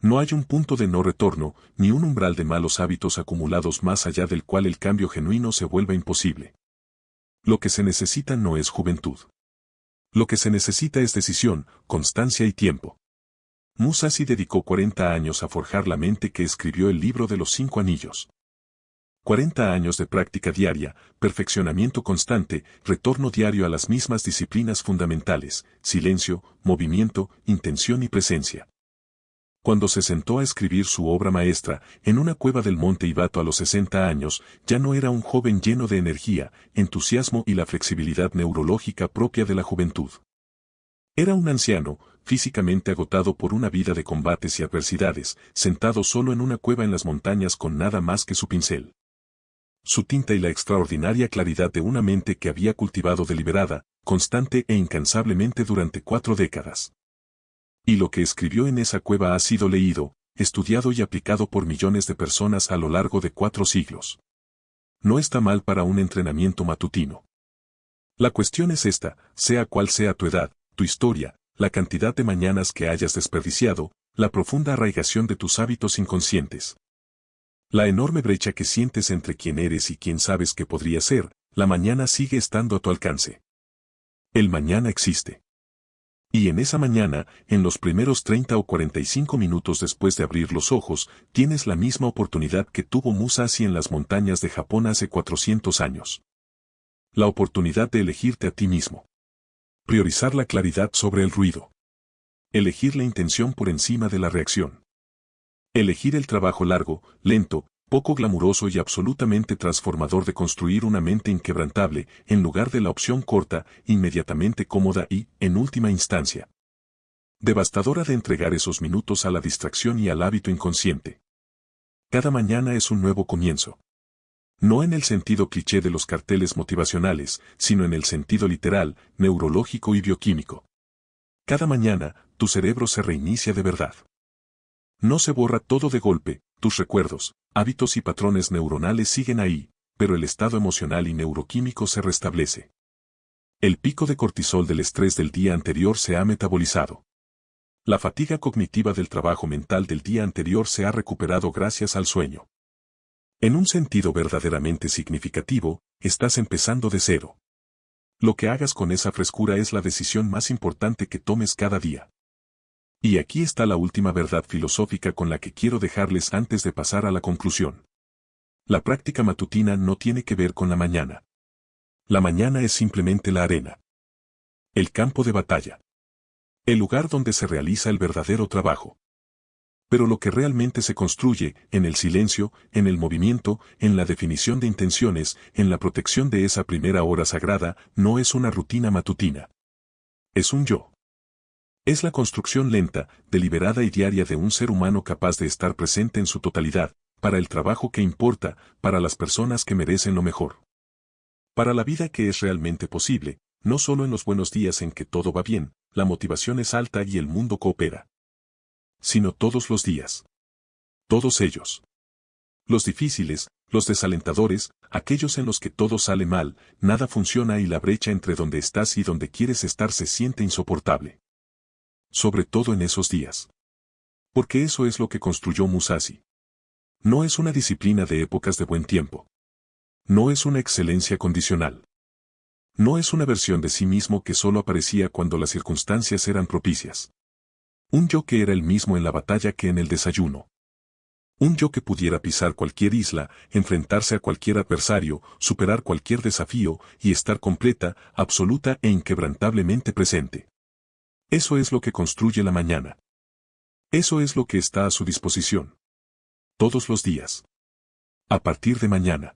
No hay un punto de no retorno, ni un umbral de malos hábitos acumulados más allá del cual el cambio genuino se vuelva imposible. Lo que se necesita no es juventud. Lo que se necesita es decisión, constancia y tiempo. Musashi dedicó 40 años a forjar la mente que escribió el libro de los 5 anillos. 40 años de práctica diaria, perfeccionamiento constante, retorno diario a las mismas disciplinas fundamentales, silencio, movimiento, intención y presencia. Cuando se sentó a escribir su obra maestra, en una cueva del monte Ibato a los 60 años, ya no era un joven lleno de energía, entusiasmo y la flexibilidad neurológica propia de la juventud. Era un anciano, físicamente agotado por una vida de combates y adversidades, sentado solo en una cueva en las montañas con nada más que su pincel, su tinta y la extraordinaria claridad de una mente que había cultivado deliberada, constante e incansablemente durante 4 décadas. Y lo que escribió en esa cueva ha sido leído, estudiado y aplicado por millones de personas a lo largo de 4 siglos. No está mal para un entrenamiento matutino. La cuestión es esta, sea cual sea tu edad, tu historia, la cantidad de mañanas que hayas desperdiciado, la profunda arraigación de tus hábitos inconscientes, la enorme brecha que sientes entre quién eres y quién sabes que podría ser, la mañana sigue estando a tu alcance. El mañana existe. Y en esa mañana, en los primeros 30 o 45 minutos después de abrir los ojos, tienes la misma oportunidad que tuvo Musashi en las montañas de Japón hace 400 años. La oportunidad de elegirte a ti mismo. Priorizar la claridad sobre el ruido. Elegir la intención por encima de la reacción. Elegir el trabajo largo, lento, poco glamuroso y absolutamente transformador de construir una mente inquebrantable, en lugar de la opción corta, inmediatamente cómoda y, en última instancia, devastadora de entregar esos minutos a la distracción y al hábito inconsciente. Cada mañana es un nuevo comienzo. No en el sentido cliché de los carteles motivacionales, sino en el sentido literal, neurológico y bioquímico. Cada mañana, tu cerebro se reinicia de verdad. No se borra todo de golpe, tus recuerdos, hábitos y patrones neuronales siguen ahí, pero el estado emocional y neuroquímico se restablece. El pico de cortisol del estrés del día anterior se ha metabolizado. La fatiga cognitiva del trabajo mental del día anterior se ha recuperado gracias al sueño. En un sentido verdaderamente significativo, estás empezando de cero. Lo que hagas con esa frescura es la decisión más importante que tomes cada día. Y aquí está la última verdad filosófica con la que quiero dejarles antes de pasar a la conclusión. La práctica matutina no tiene que ver con la mañana. La mañana es simplemente la arena. El campo de batalla. El lugar donde se realiza el verdadero trabajo. Pero lo que realmente se construye, en el silencio, en el movimiento, en la definición de intenciones, en la protección de esa primera hora sagrada, no es una rutina matutina. Es un yo. Es la construcción lenta, deliberada y diaria de un ser humano capaz de estar presente en su totalidad, para el trabajo que importa, para las personas que merecen lo mejor. Para la vida que es realmente posible, no solo en los buenos días en que todo va bien, la motivación es alta y el mundo coopera. Sino todos los días. Todos ellos. Los difíciles, los desalentadores, aquellos en los que todo sale mal, nada funciona y la brecha entre donde estás y donde quieres estar se siente insoportable. Sobre todo en esos días. Porque eso es lo que construyó Musashi. No es una disciplina de épocas de buen tiempo. No es una excelencia condicional. No es una versión de sí mismo que solo aparecía cuando las circunstancias eran propicias. Un yo que era el mismo en la batalla que en el desayuno. Un yo que pudiera pisar cualquier isla, enfrentarse a cualquier adversario, superar cualquier desafío y estar completa, absoluta e inquebrantablemente presente. Eso es lo que construye la mañana. Eso es lo que está a su disposición. Todos los días. A partir de mañana.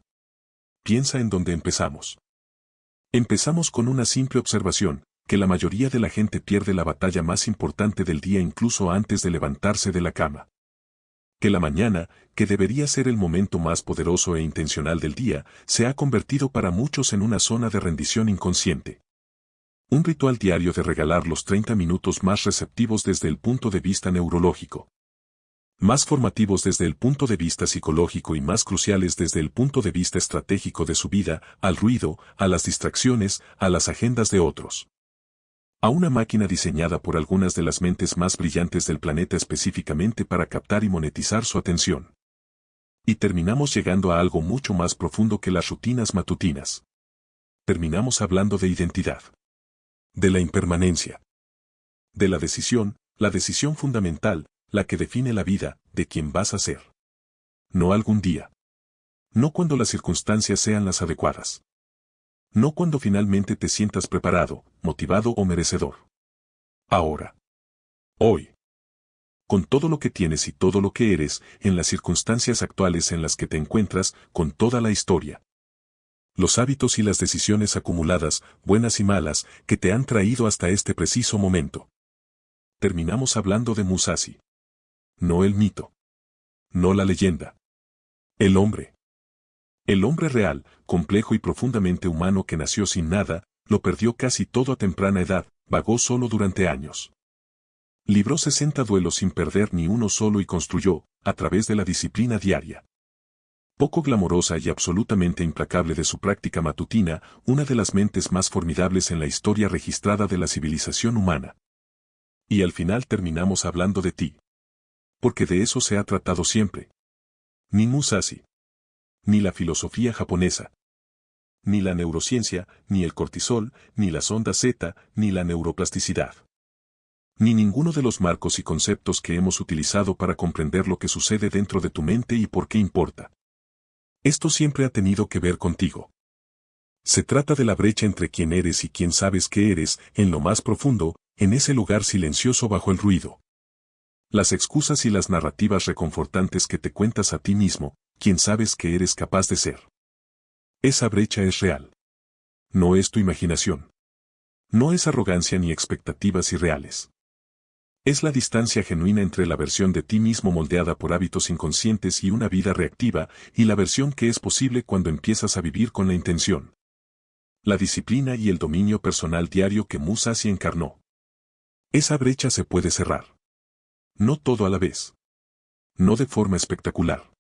Piensa en dónde empezamos. Empezamos con una simple observación, que la mayoría de la gente pierde la batalla más importante del día incluso antes de levantarse de la cama. Que la mañana, que debería ser el momento más poderoso e intencional del día, se ha convertido para muchos en una zona de rendición inconsciente. Un ritual diario de regalar los 30 minutos más receptivos desde el punto de vista neurológico. Más formativos desde el punto de vista psicológico y más cruciales desde el punto de vista estratégico de su vida, al ruido, a las distracciones, a las agendas de otros. A una máquina diseñada por algunas de las mentes más brillantes del planeta específicamente para captar y monetizar su atención. Y terminamos llegando a algo mucho más profundo que las rutinas matutinas. Terminamos hablando de identidad. De la impermanencia. De la decisión fundamental, la que define la vida, de quién vas a ser. No algún día. No cuando las circunstancias sean las adecuadas. No cuando finalmente te sientas preparado, motivado o merecedor. Ahora. Hoy. Con todo lo que tienes y todo lo que eres, en las circunstancias actuales en las que te encuentras, con toda la historia. Los hábitos y las decisiones acumuladas, buenas y malas, que te han traído hasta este preciso momento. terminamos hablando de Musashi. No el mito. No la leyenda. El hombre. El hombre real, complejo y profundamente humano que nació sin nada, lo perdió casi todo a temprana edad, vagó solo durante años. Libró 60 duelos sin perder ni uno solo y construyó, a través de la disciplina diaria, poco glamorosa y absolutamente implacable de su práctica matutina, una de las mentes más formidables en la historia registrada de la civilización humana. Y al final terminamos hablando de ti. Porque de eso se ha tratado siempre. Ni Musashi, ni la filosofía japonesa, ni la neurociencia, ni el cortisol, ni las ondas Z, ni la neuroplasticidad. Ni ninguno de los marcos y conceptos que hemos utilizado para comprender lo que sucede dentro de tu mente y por qué importa. Esto siempre ha tenido que ver contigo. Se trata de la brecha entre quién eres y quién sabes que eres, en lo más profundo, en ese lugar silencioso bajo el ruido. Las excusas y las narrativas reconfortantes que te cuentas a ti mismo, quién sabes que eres capaz de ser. Esa brecha es real. No es tu imaginación. No es arrogancia ni expectativas irreales. Es la distancia genuina entre la versión de ti mismo moldeada por hábitos inconscientes y una vida reactiva, y la versión que es posible cuando empiezas a vivir con la intención, la disciplina y el dominio personal diario que Musashi encarnó. Esa brecha se puede cerrar. No todo a la vez. No de forma espectacular.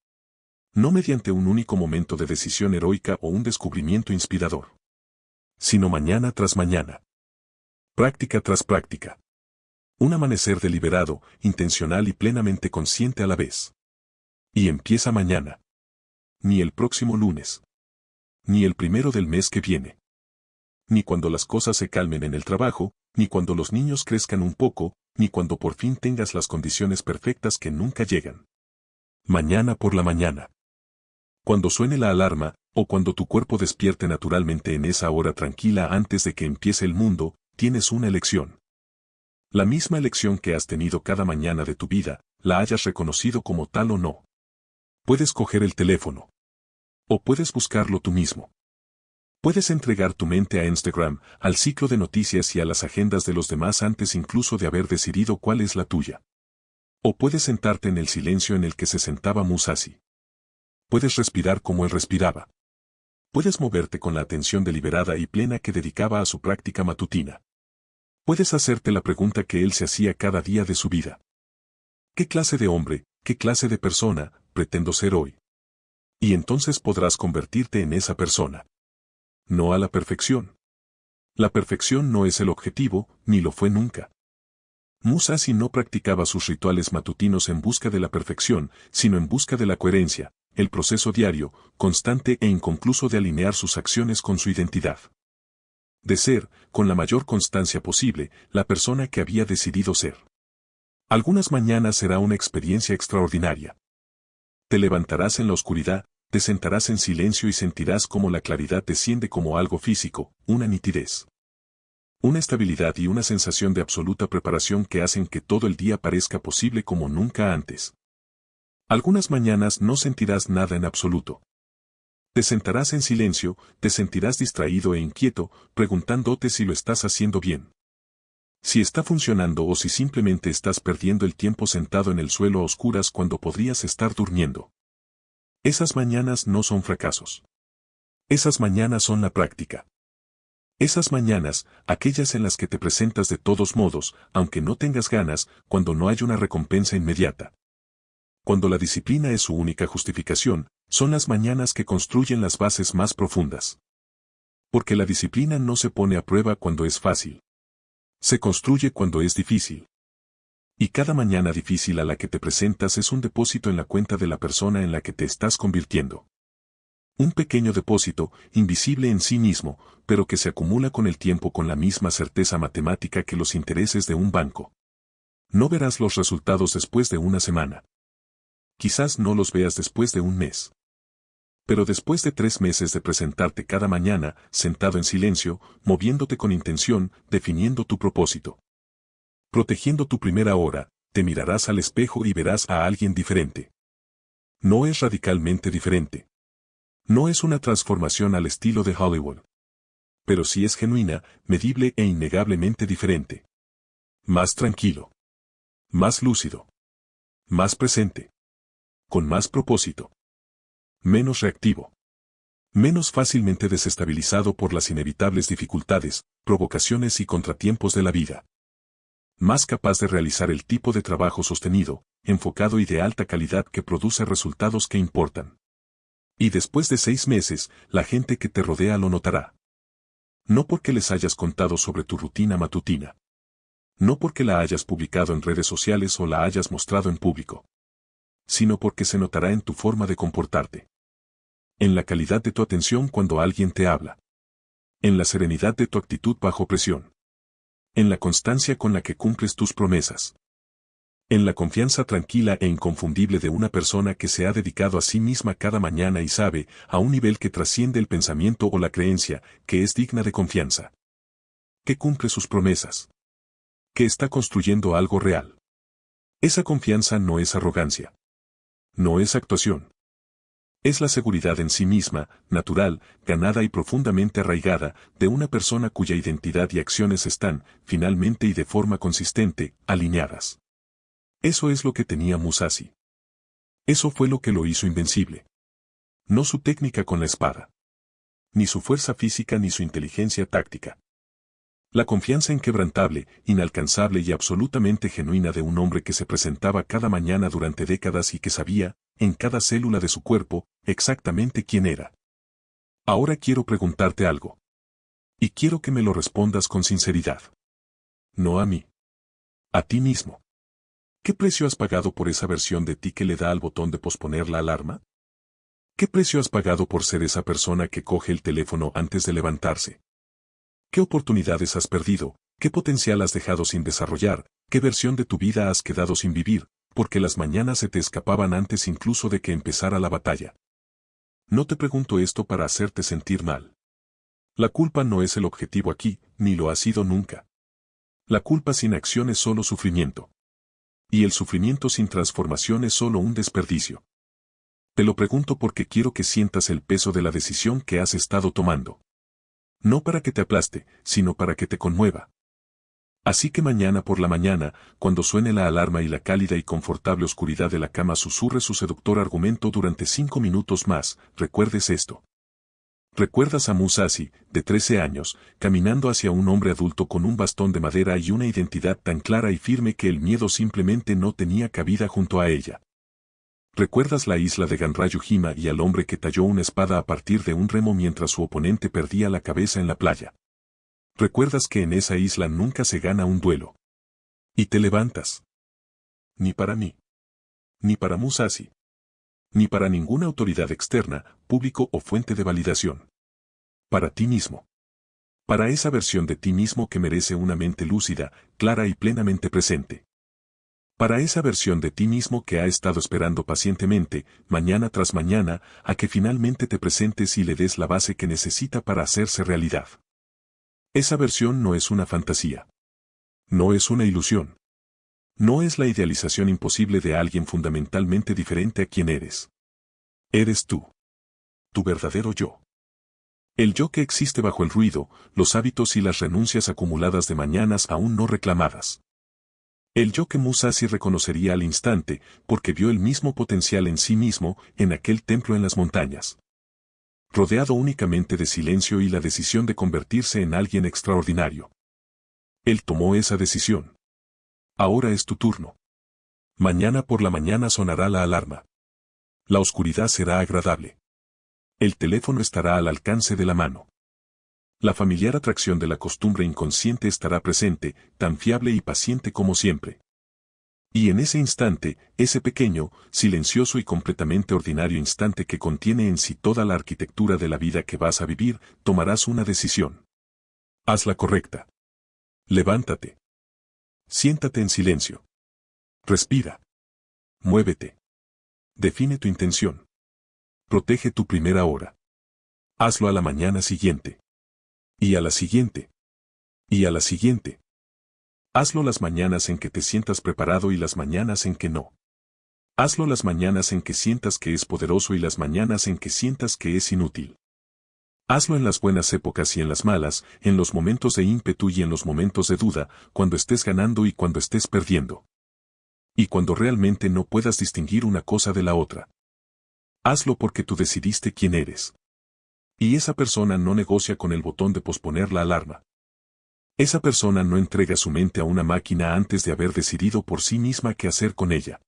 No mediante un único momento de decisión heroica o un descubrimiento inspirador. Sino mañana tras mañana. Práctica tras práctica. Un amanecer deliberado, intencional y plenamente consciente a la vez. Y empieza mañana. Ni el próximo lunes. Ni el primero del mes que viene. Ni cuando las cosas se calmen en el trabajo, ni cuando los niños crezcan un poco, ni cuando por fin tengas las condiciones perfectas que nunca llegan. Mañana por la mañana. Cuando suene la alarma, o cuando tu cuerpo despierte naturalmente en esa hora tranquila antes de que empiece el mundo, tienes una elección. La misma elección que has tenido cada mañana de tu vida, la hayas reconocido como tal o no. Puedes coger el teléfono. O puedes buscarlo tú mismo. Puedes entregar tu mente a Instagram, al ciclo de noticias y a las agendas de los demás antes incluso de haber decidido cuál es la tuya. O puedes sentarte en el silencio en el que se sentaba Musashi. Puedes respirar como él respiraba. Puedes moverte con la atención deliberada y plena que dedicaba a su práctica matutina. Puedes hacerte la pregunta que él se hacía cada día de su vida. ¿Qué clase de hombre, qué clase de persona, pretendo ser hoy? Y entonces podrás convertirte en esa persona. No a la perfección. La perfección no es el objetivo, ni lo fue nunca. Musashi no practicaba sus rituales matutinos en busca de la perfección, sino en busca de la coherencia, el proceso diario, constante e inconcluso de alinear sus acciones con su identidad. De ser, con la mayor constancia posible, la persona que había decidido ser. Algunas mañanas será una experiencia extraordinaria. Te levantarás en la oscuridad, te sentarás en silencio y sentirás cómo la claridad desciende como algo físico, una nitidez. Una estabilidad y una sensación de absoluta preparación que hacen que todo el día parezca posible como nunca antes. Algunas mañanas no sentirás nada en absoluto. Te sentarás en silencio, te sentirás distraído e inquieto, preguntándote si lo estás haciendo bien. Si está funcionando o si simplemente estás perdiendo el tiempo sentado en el suelo a oscuras cuando podrías estar durmiendo. Esas mañanas no son fracasos. Esas mañanas son la práctica. Esas mañanas, aquellas en las que te presentas de todos modos, aunque no tengas ganas, cuando no hay una recompensa inmediata. Cuando la disciplina es su única justificación, son las mañanas que construyen las bases más profundas. Porque la disciplina no se pone a prueba cuando es fácil. Se construye cuando es difícil. Y cada mañana difícil a la que te presentas es un depósito en la cuenta de la persona en la que te estás convirtiendo. Un pequeño depósito, invisible en sí mismo, pero que se acumula con el tiempo con la misma certeza matemática que los intereses de un banco. No verás los resultados después de una semana. Quizás no los veas después de un mes. Pero después de 3 meses de presentarte cada mañana, sentado en silencio, moviéndote con intención, definiendo tu propósito, protegiendo tu primera hora, te mirarás al espejo y verás a alguien diferente. No es radicalmente diferente. No es una transformación al estilo de Hollywood. Pero sí es genuina, medible e innegablemente diferente. Más tranquilo. Más lúcido. Más presente. Con más propósito. Menos reactivo. Menos fácilmente desestabilizado por las inevitables dificultades, provocaciones y contratiempos de la vida. Más capaz de realizar el tipo de trabajo sostenido, enfocado y de alta calidad que produce resultados que importan. Y después de 6 meses, la gente que te rodea lo notará. No porque les hayas contado sobre tu rutina matutina. No porque la hayas publicado en redes sociales o la hayas mostrado en público. Sino porque se notará en tu forma de comportarte. En la calidad de tu atención cuando alguien te habla. En la serenidad de tu actitud bajo presión. En la constancia con la que cumples tus promesas. En la confianza tranquila e inconfundible de una persona que se ha dedicado a sí misma cada mañana y sabe, a un nivel que trasciende el pensamiento o la creencia, que es digna de confianza. Que cumple sus promesas. Que está construyendo algo real. Esa confianza no es arrogancia. No es actuación. Es la seguridad en sí misma, natural, ganada y profundamente arraigada, de una persona cuya identidad y acciones están, finalmente y de forma consistente, alineadas. Eso es lo que tenía Musashi. Eso fue lo que lo hizo invencible. No su técnica con la espada. Ni su fuerza física ni su inteligencia táctica. La confianza inquebrantable, inalcanzable y absolutamente genuina de un hombre que se presentaba cada mañana durante décadas y que sabía, en cada célula de su cuerpo, exactamente quién era. Ahora quiero preguntarte algo. Y quiero que me lo respondas con sinceridad. No a mí. A ti mismo. ¿Qué precio has pagado por esa versión de ti que le da al botón de posponer la alarma? ¿Qué precio has pagado por ser esa persona que coge el teléfono antes de levantarse? ¿Qué oportunidades has perdido? ¿Qué potencial has dejado sin desarrollar? ¿Qué versión de tu vida has quedado sin vivir? Porque las mañanas se te escapaban antes incluso de que empezara la batalla. No te pregunto esto para hacerte sentir mal. La culpa no es el objetivo aquí, ni lo ha sido nunca. La culpa sin acción es solo sufrimiento. Y el sufrimiento sin transformación es solo un desperdicio. Te lo pregunto porque quiero que sientas el peso de la decisión que has estado tomando. No para que te aplaste, sino para que te conmueva. Así que mañana por la mañana, cuando suene la alarma y la cálida y confortable oscuridad de la cama susurre su seductor argumento durante 5 minutos más, recuerdes esto. Recuerdas a Musashi, de 13 años, caminando hacia un hombre adulto con un bastón de madera y una identidad tan clara y firme que el miedo simplemente no tenía cabida junto a ella. ¿Recuerdas la isla de Ganrayujima y al hombre que talló una espada a partir de un remo mientras su oponente perdía la cabeza en la playa? ¿Recuerdas que en esa isla nunca se gana un duelo? Y te levantas. Ni para mí. Ni para Musashi. Ni para ninguna autoridad externa, público o fuente de validación. Para ti mismo. Para esa versión de ti mismo que merece una mente lúcida, clara y plenamente presente. Para esa versión de ti mismo que ha estado esperando pacientemente, mañana tras mañana, a que finalmente te presentes y le des la base que necesita para hacerse realidad. Esa versión no es una fantasía. No es una ilusión. No es la idealización imposible de alguien fundamentalmente diferente a quien eres. Eres tú. Tu verdadero yo. El yo que existe bajo el ruido, los hábitos y las renuncias acumuladas de mañanas aún no reclamadas. El yo que Musashi reconocería al instante, porque vio el mismo potencial en sí mismo, en aquel templo en las montañas. Rodeado únicamente de silencio y la decisión de convertirse en alguien extraordinario. Él tomó esa decisión. Ahora es tu turno. Mañana por la mañana sonará la alarma. La oscuridad será agradable. El teléfono estará al alcance de la mano. La familiar atracción de la costumbre inconsciente estará presente, tan fiable y paciente como siempre. Y en ese instante, ese pequeño, silencioso y completamente ordinario instante que contiene en sí toda la arquitectura de la vida que vas a vivir, tomarás una decisión. Haz la correcta. Levántate. Siéntate en silencio. Respira. Muévete. Define tu intención. Protege tu primera hora. Hazlo a la mañana siguiente. Y a la siguiente. Y a la siguiente. Hazlo las mañanas en que te sientas preparado y las mañanas en que no. Hazlo las mañanas en que sientas que es poderoso y las mañanas en que sientas que es inútil. Hazlo en las buenas épocas y en las malas, en los momentos de ímpetu y en los momentos de duda, cuando estés ganando y cuando estés perdiendo. Y cuando realmente no puedas distinguir una cosa de la otra. Hazlo porque tú decidiste quién eres. Y esa persona no negocia con el botón de posponer la alarma. Esa persona no entrega su mente a una máquina antes de haber decidido por sí misma qué hacer con ella.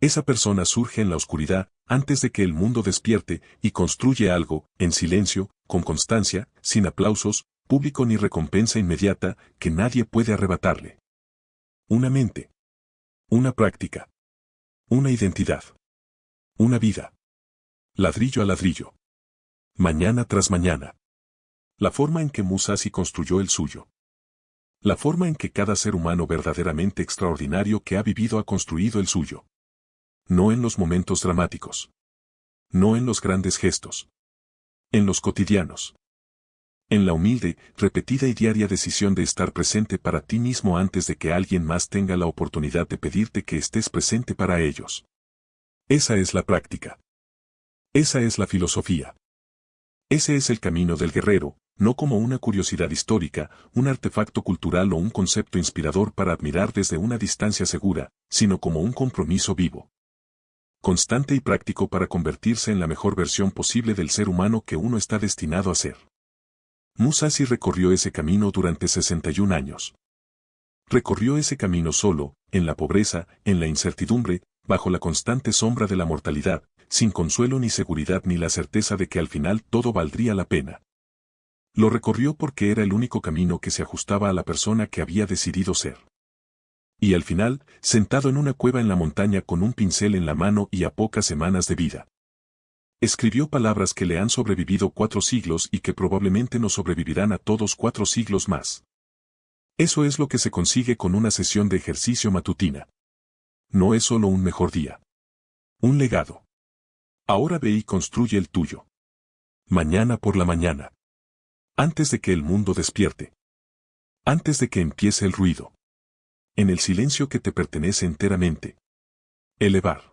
Esa persona surge en la oscuridad, antes de que el mundo despierte, y construye algo, en silencio, con constancia, sin aplausos, público ni recompensa inmediata, que nadie puede arrebatarle. Una mente. Una práctica. Una identidad. Una vida. Ladrillo a ladrillo. Mañana tras mañana. La forma en que Musashi construyó el suyo. La forma en que cada ser humano verdaderamente extraordinario que ha vivido ha construido el suyo. No en los momentos dramáticos. No en los grandes gestos. En los cotidianos. En la humilde, repetida y diaria decisión de estar presente para ti mismo antes de que alguien más tenga la oportunidad de pedirte que estés presente para ellos. Esa es la práctica. Esa es la filosofía. Ese es el camino del guerrero, no como una curiosidad histórica, un artefacto cultural o un concepto inspirador para admirar desde una distancia segura, sino como un compromiso vivo. Constante y práctico para convertirse en la mejor versión posible del ser humano que uno está destinado a ser. Musashi recorrió ese camino durante 61 años. Recorrió ese camino solo, en la pobreza, en la incertidumbre, bajo la constante sombra de la mortalidad, sin consuelo ni seguridad ni la certeza de que al final todo valdría la pena. Lo recorrió porque era el único camino que se ajustaba a la persona que había decidido ser. Y al final, sentado en una cueva en la montaña con un pincel en la mano y a pocas semanas de vida. Escribió palabras que le han sobrevivido 4 siglos y que probablemente nos sobrevivirán a todos 4 siglos más. Eso es lo que se consigue con una sesión de ejercicio matutina. No es solo un mejor día. Un legado. Ahora ve y construye el tuyo. Mañana por la mañana. Antes de que el mundo despierte. Antes de que empiece el ruido. En el silencio que te pertenece enteramente. Elevar.